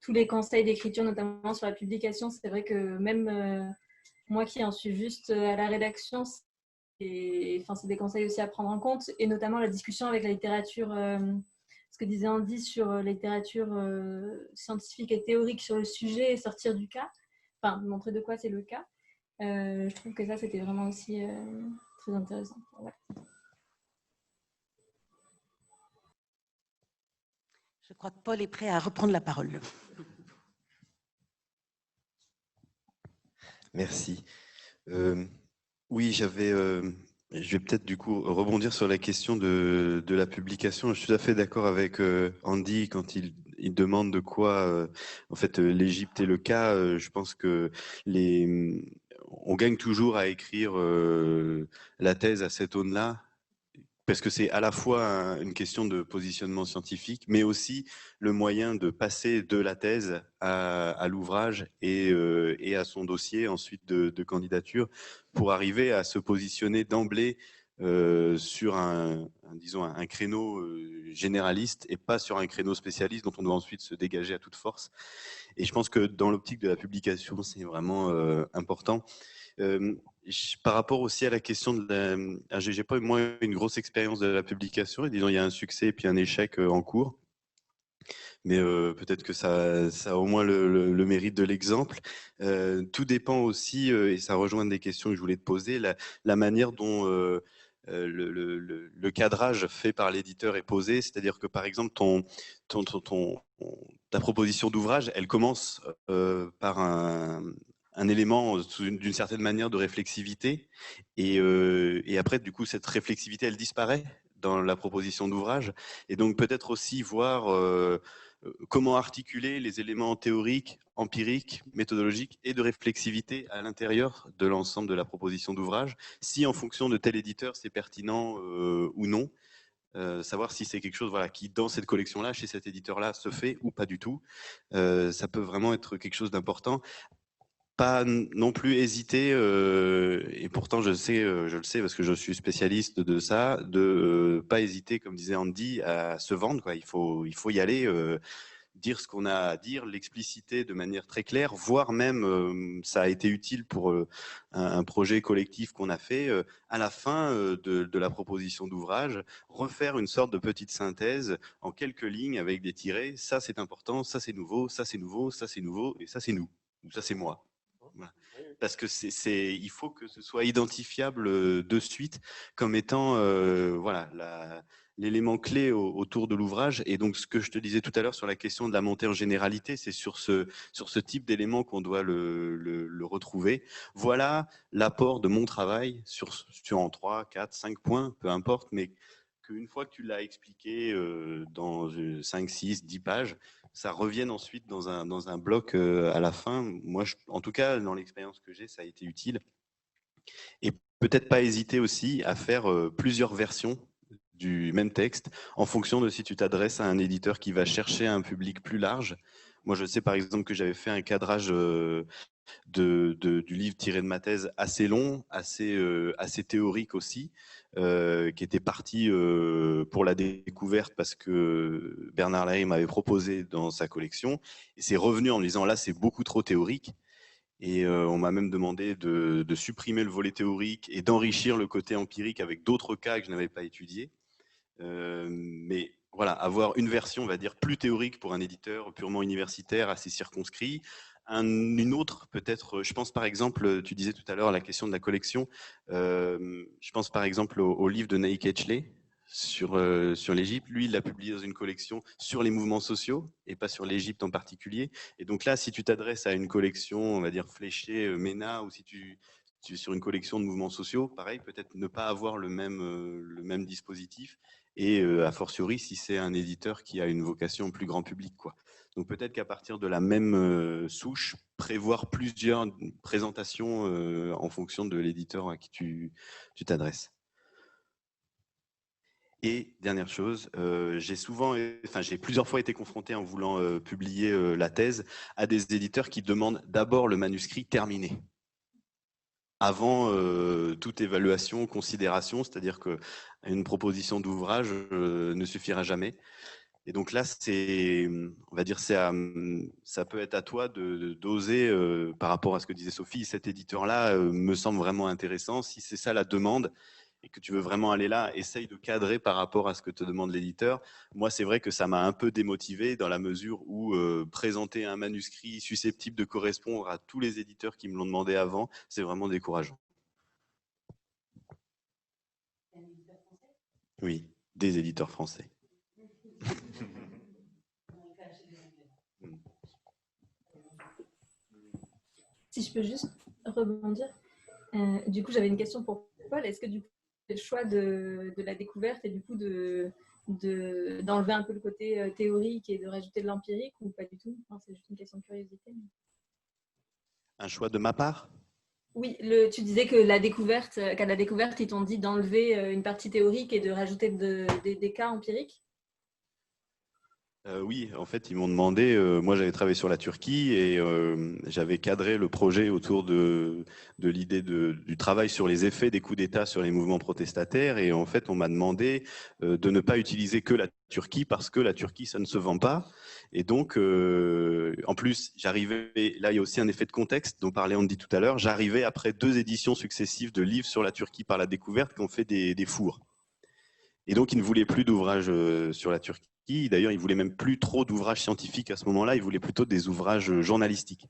tous les conseils d'écriture, notamment sur la publication. C'est vrai que même moi qui en suis juste à la rédaction, c'est des conseils aussi à prendre en compte et notamment la discussion avec la littérature, ce que disait Andy sur la littérature scientifique et théorique sur le sujet et sortir du cas, enfin montrer de quoi c'est le cas. Je trouve que ça, c'était vraiment aussi très intéressant. Ouais. Je crois que Paul est prêt à reprendre la parole. Merci. Oui, je vais peut-être du coup rebondir sur la question de la publication. Je suis tout à fait d'accord avec Andy quand il demande de quoi en fait l'Égypte est le cas. Je pense que on gagne toujours à écrire la thèse à cette aune-là, parce que c'est à la fois une question de positionnement scientifique, mais aussi le moyen de passer de la thèse à l'ouvrage et à son dossier ensuite de candidature pour arriver à se positionner d'emblée sur disons un créneau généraliste et pas sur un créneau spécialiste dont on doit ensuite se dégager à toute force. Et je pense que dans l'optique de la publication, c'est vraiment important. Par rapport aussi à la question de la... J'ai pas moi une grosse expérience de la publication, et disons il y a un succès et puis un échec en cours. Mais peut-être que ça a au moins le mérite de l'exemple. Tout dépend aussi, et ça rejoint des questions que je voulais te poser, la manière dont le cadrage fait par l'éditeur est posé. C'est-à-dire que par exemple, ta proposition d'ouvrage, elle commence par un élément d'une certaine manière de réflexivité, et après, du coup, cette réflexivité, elle disparaît dans la proposition d'ouvrage. Et donc peut-être aussi voir comment articuler les éléments théoriques, empiriques, méthodologiques et de réflexivité à l'intérieur de l'ensemble de la proposition d'ouvrage, si en fonction de tel éditeur c'est pertinent ou non. Savoir si c'est quelque chose voilà, qui, dans cette collection-là, chez cet éditeur-là, se fait ou pas du tout. Ça peut vraiment être quelque chose d'important. Pas non plus hésiter, et pourtant je le sais parce que je suis spécialiste de ça, de pas hésiter, comme disait Andy, à se vendre, quoi. Il faut y aller, dire ce qu'on a à dire, l'expliciter de manière très claire, voire même, ça a été utile pour un projet collectif qu'on a fait, à la fin de la proposition d'ouvrage, refaire une sorte de petite synthèse en quelques lignes avec des tirets. Ça c'est important, ça c'est nouveau, ça c'est nouveau, ça c'est nouveau, et ça c'est nous, ou ça c'est moi. Voilà. Parce que il faut que ce soit identifiable de suite comme étant voilà, l'élément clé autour de l'ouvrage. Et donc, ce que je te disais tout à l'heure sur la question de la montée en généralité, c'est sur ce type d'élément qu'on doit le retrouver. Voilà l'apport de mon travail sur en 3, 4, 5 points, peu importe, mais qu'une fois que tu l'as expliqué dans 5, 6, 10 pages, ça revienne ensuite dans un bloc à la fin. Moi, en tout cas, dans l'expérience que j'ai, ça a été utile. Et peut-être pas hésiter aussi à faire plusieurs versions du même texte en fonction de si tu t'adresses à un éditeur qui va chercher un public plus large. Moi, je sais par exemple que j'avais fait un cadrage du livre tiré de ma thèse assez long, assez théorique aussi, qui était parti pour la découverte parce que Bernard Lahey m'avait proposé dans sa collection. Et c'est revenu en me disant là, c'est beaucoup trop théorique. Et on m'a même demandé de supprimer le volet théorique et d'enrichir le côté empirique avec d'autres cas que je n'avais pas étudiés. Mais voilà, avoir une version, on va dire, plus théorique pour un éditeur purement universitaire, assez circonscrit. Une autre, peut-être, je pense par exemple, tu disais tout à l'heure la question de la collection, je pense par exemple au livre de Naïk Etchley sur l'Égypte. Lui, il l'a publié dans une collection sur les mouvements sociaux et pas sur l'Égypte en particulier. Et donc là, si tu t'adresses à une collection, on va dire fléchée, MENA, ou si tu es sur une collection de mouvements sociaux, pareil, peut-être ne pas avoir le même dispositif. Et a fortiori, si c'est un éditeur qui a une vocation plus grand public, quoi. Donc peut-être qu'à partir de la même souche, prévoir plusieurs présentations en fonction de l'éditeur à qui tu t'adresses. Et dernière chose, j'ai plusieurs fois été confronté en voulant publier la thèse à des éditeurs qui demandent d'abord le manuscrit terminé avant toute évaluation, considération, c'est-à-dire qu'une proposition d'ouvrage ne suffira jamais. Et donc là, on va dire, ça peut être à toi d'oser, par rapport à ce que disait Sophie, cet éditeur-là me semble vraiment intéressant. Si c'est ça la demande et que tu veux vraiment aller là, essaye de cadrer par rapport à ce que te demande l'éditeur. Moi, c'est vrai que ça m'a un peu démotivé dans la mesure où présenter un manuscrit susceptible de correspondre à tous les éditeurs qui me l'ont demandé avant, c'est vraiment décourageant. Oui, des éditeurs français. Si je peux juste rebondir, du coup j'avais une question pour Paul. Est-ce que du coup le choix de la découverte et du coup d'enlever un peu le côté théorique et de rajouter de l'empirique ou pas du tout? C'est juste une question de curiosité. Un choix de ma part? Oui, tu disais que qu'à la découverte, ils t'ont dit d'enlever une partie théorique et de rajouter des cas empiriques. Oui, en fait, ils m'ont demandé, moi j'avais travaillé sur la Turquie et j'avais cadré le projet autour de l'idée du travail sur les effets des coups d'État sur les mouvements protestataires. Et en fait, on m'a demandé de ne pas utiliser que la Turquie parce que la Turquie, ça ne se vend pas. Et donc, en plus, j'arrivais, là il y a aussi un effet de contexte dont parlait Andy tout à l'heure, j'arrivais après 2 éditions successives de livres sur la Turquie par la découverte qui ont fait des fours. Et donc, il ne voulait plus d'ouvrages sur la Turquie. D'ailleurs, il voulait même plus trop d'ouvrages scientifiques à ce moment-là. Il voulait plutôt des ouvrages journalistiques.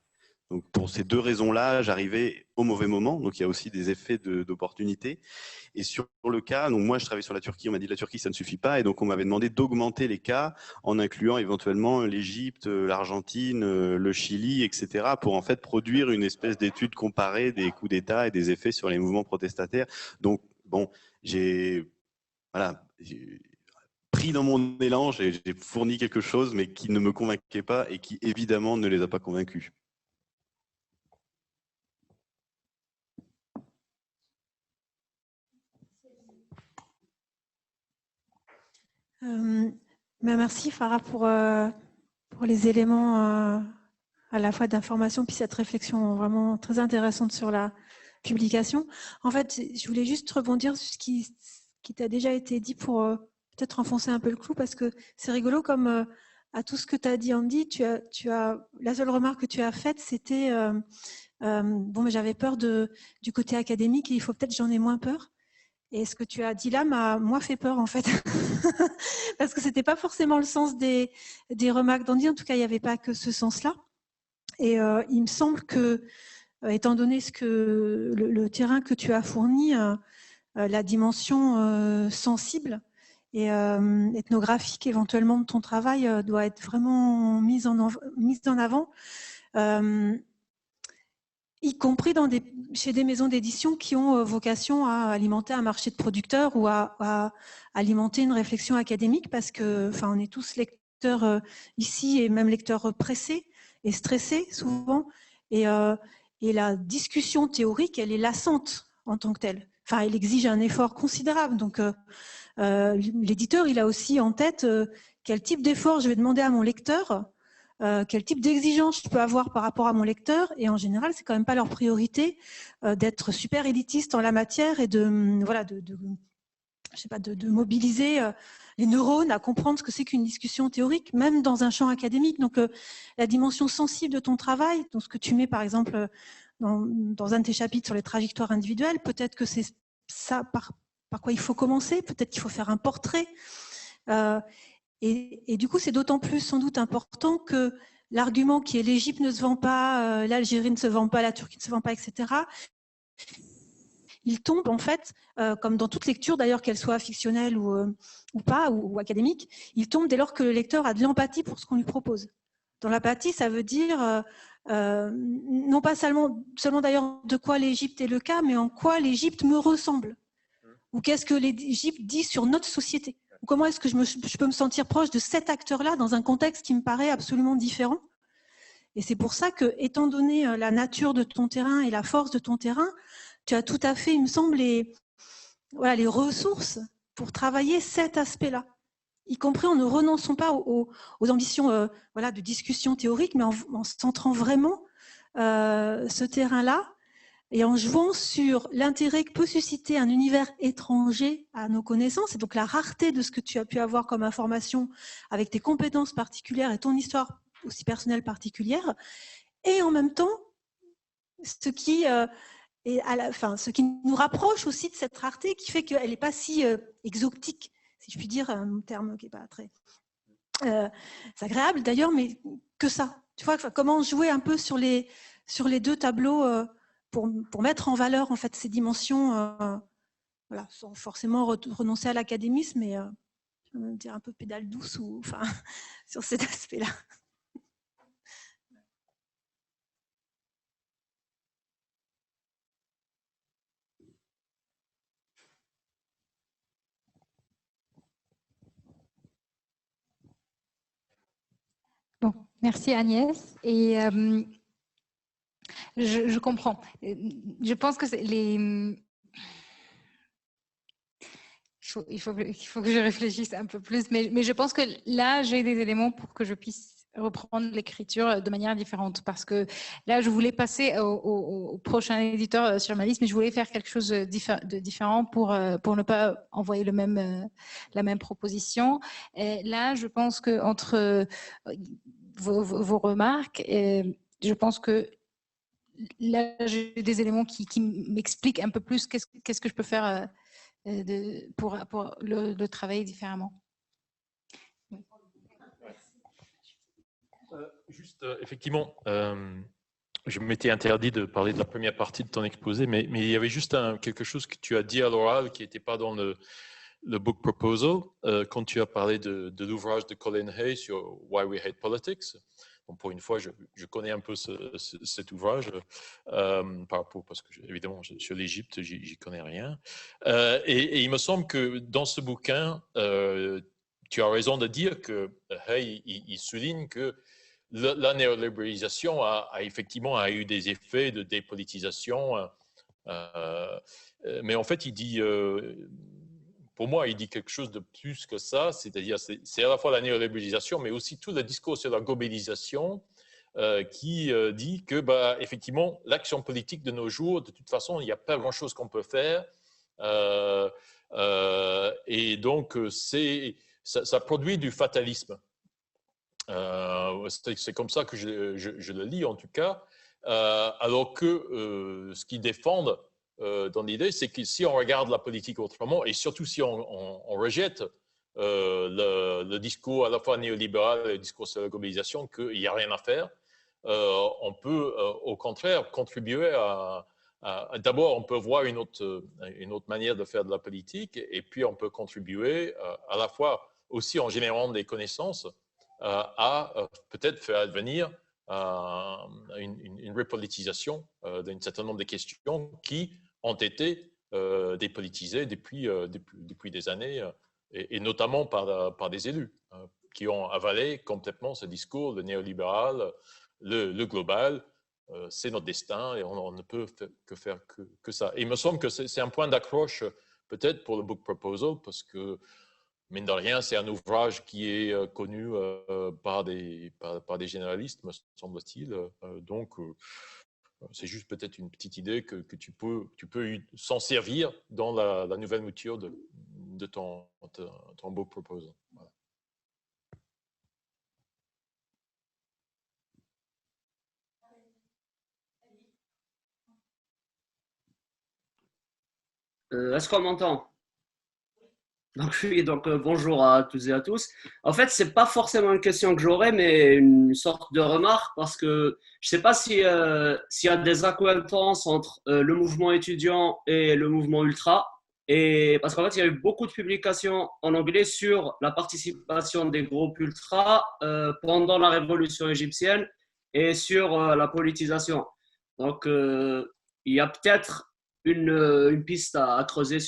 Donc, pour ces 2 raisons-là, j'arrivais au mauvais moment. Donc, il y a aussi des effets d'opportunité. Et sur le cas, donc moi, je travaillais sur la Turquie. On m'a dit la Turquie, ça ne suffit pas. Et donc, on m'avait demandé d'augmenter les cas en incluant éventuellement l'Égypte, l'Argentine, le Chili, etc., pour en fait produire une espèce d'étude comparée des coups d'État et des effets sur les mouvements protestataires. Donc, bon, voilà, j'ai pris dans mon élan, j'ai fourni quelque chose, mais qui ne me convainquait pas et qui évidemment ne les a pas convaincus. Merci Farah pour les éléments à la fois d'information puis cette réflexion vraiment très intéressante sur la publication. En fait, je voulais juste rebondir sur ce qui t'a déjà été dit pour peut-être enfoncer un peu le clou, parce que c'est rigolo comme à tout ce que tu as dit, Andy, la seule remarque que tu as faite, c'était bon, mais j'avais peur du côté académique et il faut peut-être que j'en ai moins peur. Et ce que tu as dit là m'a moi fait peur en fait, parce que c'était pas forcément le sens des remarques d'Andy. En tout cas, il n'y avait pas que ce sens-là. Et il me semble que, étant donné le terrain que tu as fourni, la dimension sensible et ethnographique éventuellement de ton travail doit être vraiment mise en avant. Y compris chez des maisons d'édition qui ont vocation à alimenter un marché de producteurs ou à alimenter une réflexion académique, parce que, enfin, on est tous lecteurs ici, et même lecteurs pressés et stressés souvent, et la discussion théorique, elle est lassante en tant que telle. Enfin, elle exige un effort considérable. Donc, l'éditeur, il a aussi en tête quel type d'effort je vais demander à mon lecteur. Quel type d'exigence je peux avoir par rapport à mon lecteur, et en général, c'est quand même pas leur priorité d'être super élitiste en la matière et de mobiliser les neurones à comprendre ce que c'est qu'une discussion théorique, même dans un champ académique. Donc, la dimension sensible de ton travail, dans ce que tu mets par exemple dans un de tes chapitres sur les trajectoires individuelles, peut-être que c'est ça par quoi il faut commencer, peut-être qu'il faut faire un portrait. Et du coup, c'est d'autant plus sans doute important que l'argument qui est l'Égypte ne se vend pas, l'Algérie ne se vend pas, la Turquie ne se vend pas, etc., il tombe en fait, comme dans toute lecture d'ailleurs, qu'elle soit fictionnelle ou pas, ou académique, il tombe dès lors que le lecteur a de l'empathie pour ce qu'on lui propose. Dans l'empathie, ça veut dire non pas seulement d'ailleurs de quoi l'Égypte est le cas, mais en quoi l'Égypte me ressemble. Ou qu'est-ce que l'Égypte dit sur notre société. Comment est-ce que je peux me sentir proche de cet acteur-là dans un contexte qui me paraît absolument différent. Et c'est pour ça que, étant donné la nature de ton terrain et la force de ton terrain, tu as tout à fait, il me semble, les ressources pour travailler cet aspect-là, y compris en ne renonçant pas aux ambitions de discussion théorique, mais en centrant vraiment ce terrain-là et en jouant sur l'intérêt que peut susciter un univers étranger à nos connaissances, et donc la rareté de ce que tu as pu avoir comme information avec tes compétences particulières et ton histoire aussi personnelle particulière, et en même temps, ce qui nous rapproche aussi de cette rareté, qui fait qu'elle n'est pas si exotique, si je puis dire, un terme qui n'est pas très agréable d'ailleurs, mais que ça. Tu vois, comment jouer un peu sur les 2 tableaux pour mettre en valeur en fait ces dimensions, sans forcément renoncer à l'académisme, mais je vais dire un peu pédale douce sur cet aspect-là. Bon, merci Agnès. Et Je comprends. Je pense que il faut que je réfléchisse un peu plus, mais je pense que là, j'ai des éléments pour que je puisse reprendre l'écriture de manière différente, parce que là, je voulais passer au prochain éditeur sur ma liste, mais je voulais faire quelque chose de différent pour ne pas envoyer la même proposition. Et là, je pense que entre vos remarques, je pense que là, j'ai des éléments qui m'expliquent un peu plus qu'est-ce que je peux faire pour le travailler différemment. Juste, effectivement, je m'étais interdit de parler de la première partie de ton exposé, mais il y avait juste quelque chose que tu as dit à l'oral qui n'était pas dans le book proposal, quand tu as parlé de l'ouvrage de Colin Hay sur Why We Hate Politics. Donc pour une fois, je connais un peu cet ouvrage, par rapport, parce que évidemment, sur l'Égypte, j'y connais rien. Et il me semble que dans ce bouquin, tu as raison de dire que Hay, il souligne que la néolibéralisation a effectivement eu des effets de dépolitisation, mais en fait, il dit, pour moi, il dit quelque chose de plus que ça, c'est-à-dire c'est à la fois la néolibéralisation, mais aussi tout le discours sur la globalisation qui dit que, effectivement, l'action politique de nos jours, de toute façon, il n'y a pas grand-chose qu'on peut faire, et donc ça produit du fatalisme. C'est comme ça que je le lis en tout cas, alors que ce qu'ils défendent dans l'idée, c'est que si on regarde la politique autrement, et surtout si on rejette le discours à la fois néolibéral et le discours sur la globalisation, qu'il n'y a rien à faire, on peut au contraire contribuer d'abord, on peut voir une autre manière de faire de la politique, et puis on peut contribuer à la fois aussi en générant des connaissances à peut-être faire advenir une repolitisation d'un certain nombre de questions qui ont été dépolitisées depuis des années, et notamment par des élus qui ont avalé complètement ce discours, le néolibéral, le global. C'est notre destin et on ne peut que faire que ça. Et il me semble que c'est un point d'accroche peut-être pour le book proposal, parce que mine de rien, c'est un ouvrage qui est connu par des généralistes, me semble-t-il. Donc, c'est juste peut-être une petite idée que tu peux s'en servir dans la nouvelle mouture de ton book proposal. Voilà. Est-ce qu'on m'entend? Donc, oui, donc bonjour à toutes et à tous. En fait, c'est pas forcément une question que j'aurais, mais une sorte de remarque, parce que je sais pas s'il y a des accointances entre le mouvement étudiant et le mouvement ultra. Et parce qu'en fait, il y a eu beaucoup de publications en anglais sur la participation des groupes ultra pendant la révolution égyptienne et sur la politisation. Donc, il y a peut-être une piste à creuser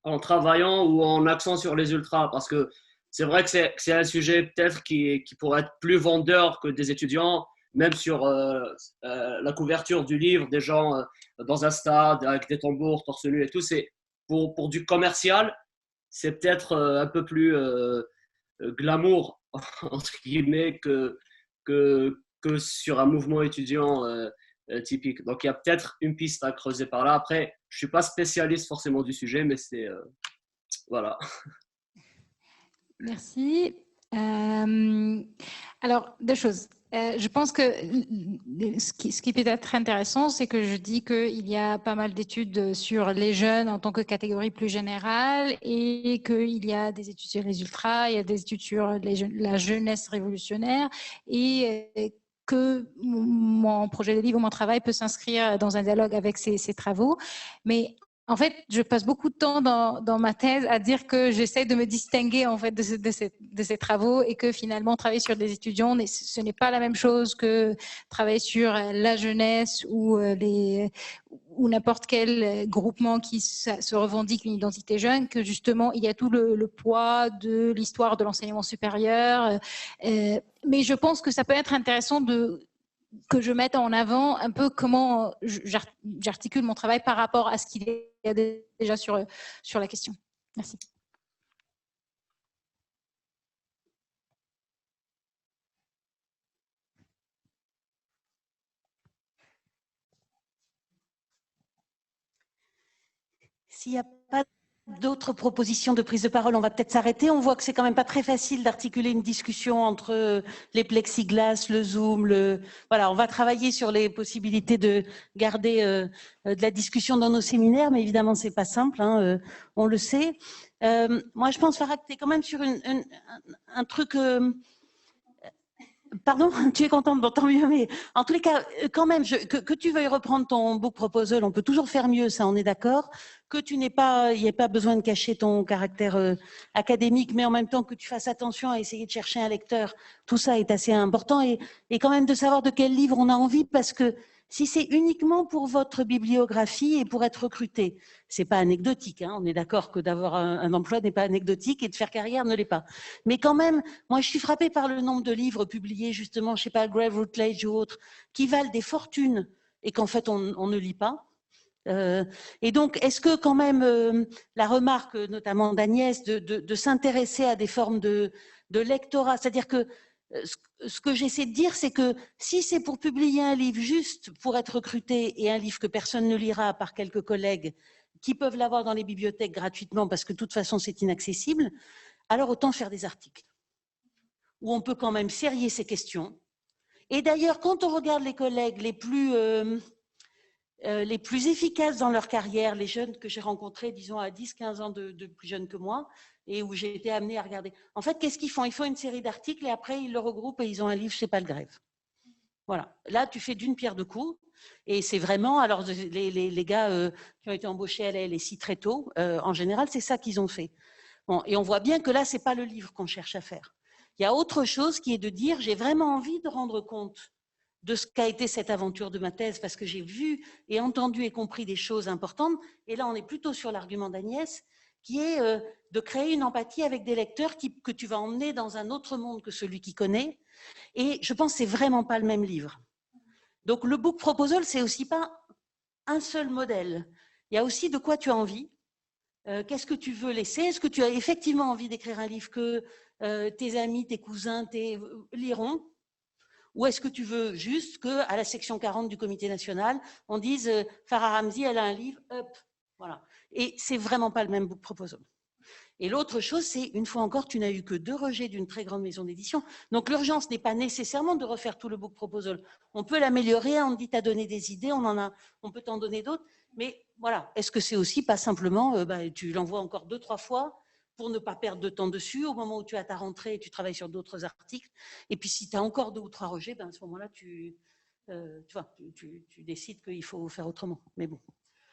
en travaillant ou en accent sur les ultras, parce que c'est vrai que c'est un sujet peut-être qui pourrait être plus vendeur que des étudiants, même sur la couverture du livre, des gens dans un stade avec des tambours, torse nu et tout. C'est pour du commercial, c'est peut-être un peu plus glamour, entre guillemets, que sur un mouvement étudiant typique. Donc, il y a peut-être une piste à creuser par là. Après, je ne suis pas spécialiste forcément du sujet, mais c'est... voilà. Merci. Alors, deux choses. Je pense que ce qui peut être intéressant, c'est que je dis qu'il y a pas mal d'études sur les jeunes en tant que catégorie plus générale, et qu'il y a des études sur les ultras, il y a des études sur la jeunesse révolutionnaire, et que mon projet de livre ou mon travail peut s'inscrire dans un dialogue avec ces travaux. Mais en fait, je passe beaucoup de temps dans ma thèse à dire que j'essaie de me distinguer en fait de ces travaux, et que finalement travailler sur des étudiants, ce n'est pas la même chose que travailler sur la jeunesse ou n'importe quel groupement qui se revendique une identité jeune, que justement il y a tout le poids de l'histoire de l'enseignement supérieur. Mais je pense que ça peut être intéressant que je mette en avant un peu comment j'articule mon travail par rapport à ce qu'il y a déjà sur la question. Merci. S'il n'y a pas d'autres propositions de prise de parole, on va peut-être s'arrêter. On voit que c'est quand même pas très facile d'articuler une discussion entre les plexiglas, le Zoom, voilà, on va travailler sur les possibilités de garder de la discussion dans nos séminaires, mais évidemment c'est pas simple, hein, on le sait. Moi je pense, Farah, que tu es quand même sur un truc. Pardon, tu es contente, bon, tant mieux, mais en tous les cas, quand même, que tu veuilles reprendre ton book proposal, on peut toujours faire mieux, ça on est d'accord, que tu n'aies pas, il n'y ait pas besoin de cacher ton caractère académique, mais en même temps que tu fasses attention à essayer de chercher un lecteur, tout ça est assez important, et quand même de savoir de quel livre on a envie, parce que si c'est uniquement pour votre bibliographie et pour être recruté, c'est pas anecdotique, hein, on est d'accord que d'avoir un emploi n'est pas anecdotique et de faire carrière ne l'est pas. Mais quand même, moi je suis frappée par le nombre de livres publiés justement, je sais pas, Grave Routledge ou autres, qui valent des fortunes et qu'en fait on ne lit pas. Et donc, est-ce que quand même la remarque, notamment d'Agnès, de s'intéresser à des formes de lectorat, c'est-à-dire que ce que j'essaie de dire, c'est que si c'est pour publier un livre juste pour être recruté et un livre que personne ne lira par quelques collègues qui peuvent l'avoir dans les bibliothèques gratuitement parce que de toute façon c'est inaccessible, alors autant faire des articles où on peut quand même serrer ces questions. Et d'ailleurs, quand on regarde les collègues les plus efficaces dans leur carrière, les jeunes que j'ai rencontrés, disons, à 10-15 ans de plus jeunes que moi, et où j'ai été amenée à regarder. En fait, qu'est-ce qu'ils font? Ils font une série d'articles et après, ils le regroupent et ils ont un livre chez Palgrave. Voilà. Là, tu fais d'une pierre deux coups. Et c'est vraiment, alors les gars qui ont été embauchés à la LSI très tôt, en général, c'est ça qu'ils ont fait. Bon, et on voit bien que là, ce n'est pas le livre qu'on cherche à faire. Il y a autre chose qui est de dire, j'ai vraiment envie de rendre compte de ce qu'a été cette aventure de ma thèse, parce que j'ai vu et entendu et compris des choses importantes. Et là, on est plutôt sur l'argument d'Agnès, qui est de créer une empathie avec des lecteurs que tu vas emmener dans un autre monde que celui qu'ils connaissent. Et je pense que ce n'est vraiment pas le même livre. Donc, le book proposal, ce n'est aussi pas un seul modèle. Il y a aussi de quoi tu as envie. Qu'est-ce que tu veux laisser? Est-ce que tu as effectivement envie d'écrire un livre que tes amis, tes cousins liront? Ou est-ce que tu veux juste qu'à la section 40 du comité national, on dise Farah Ramzy, elle a un livre, hop, voilà. Et c'est vraiment pas le même book proposal. Et l'autre chose, c'est, une fois encore, tu n'as eu que 2 rejets d'une très grande maison d'édition. Donc l'urgence n'est pas nécessairement de refaire tout le book proposal. On peut l'améliorer, on dit t'as donné des idées, on peut t'en donner d'autres. Mais voilà, est-ce que c'est aussi pas simplement, tu l'envoies encore 2-3 fois pour ne pas perdre de temps dessus, au moment où tu as ta rentrée et tu travailles sur d'autres articles. Et puis si tu as encore 2 ou 3 rejets, à ce moment-là, tu décides qu'il faut faire autrement. Mais bon.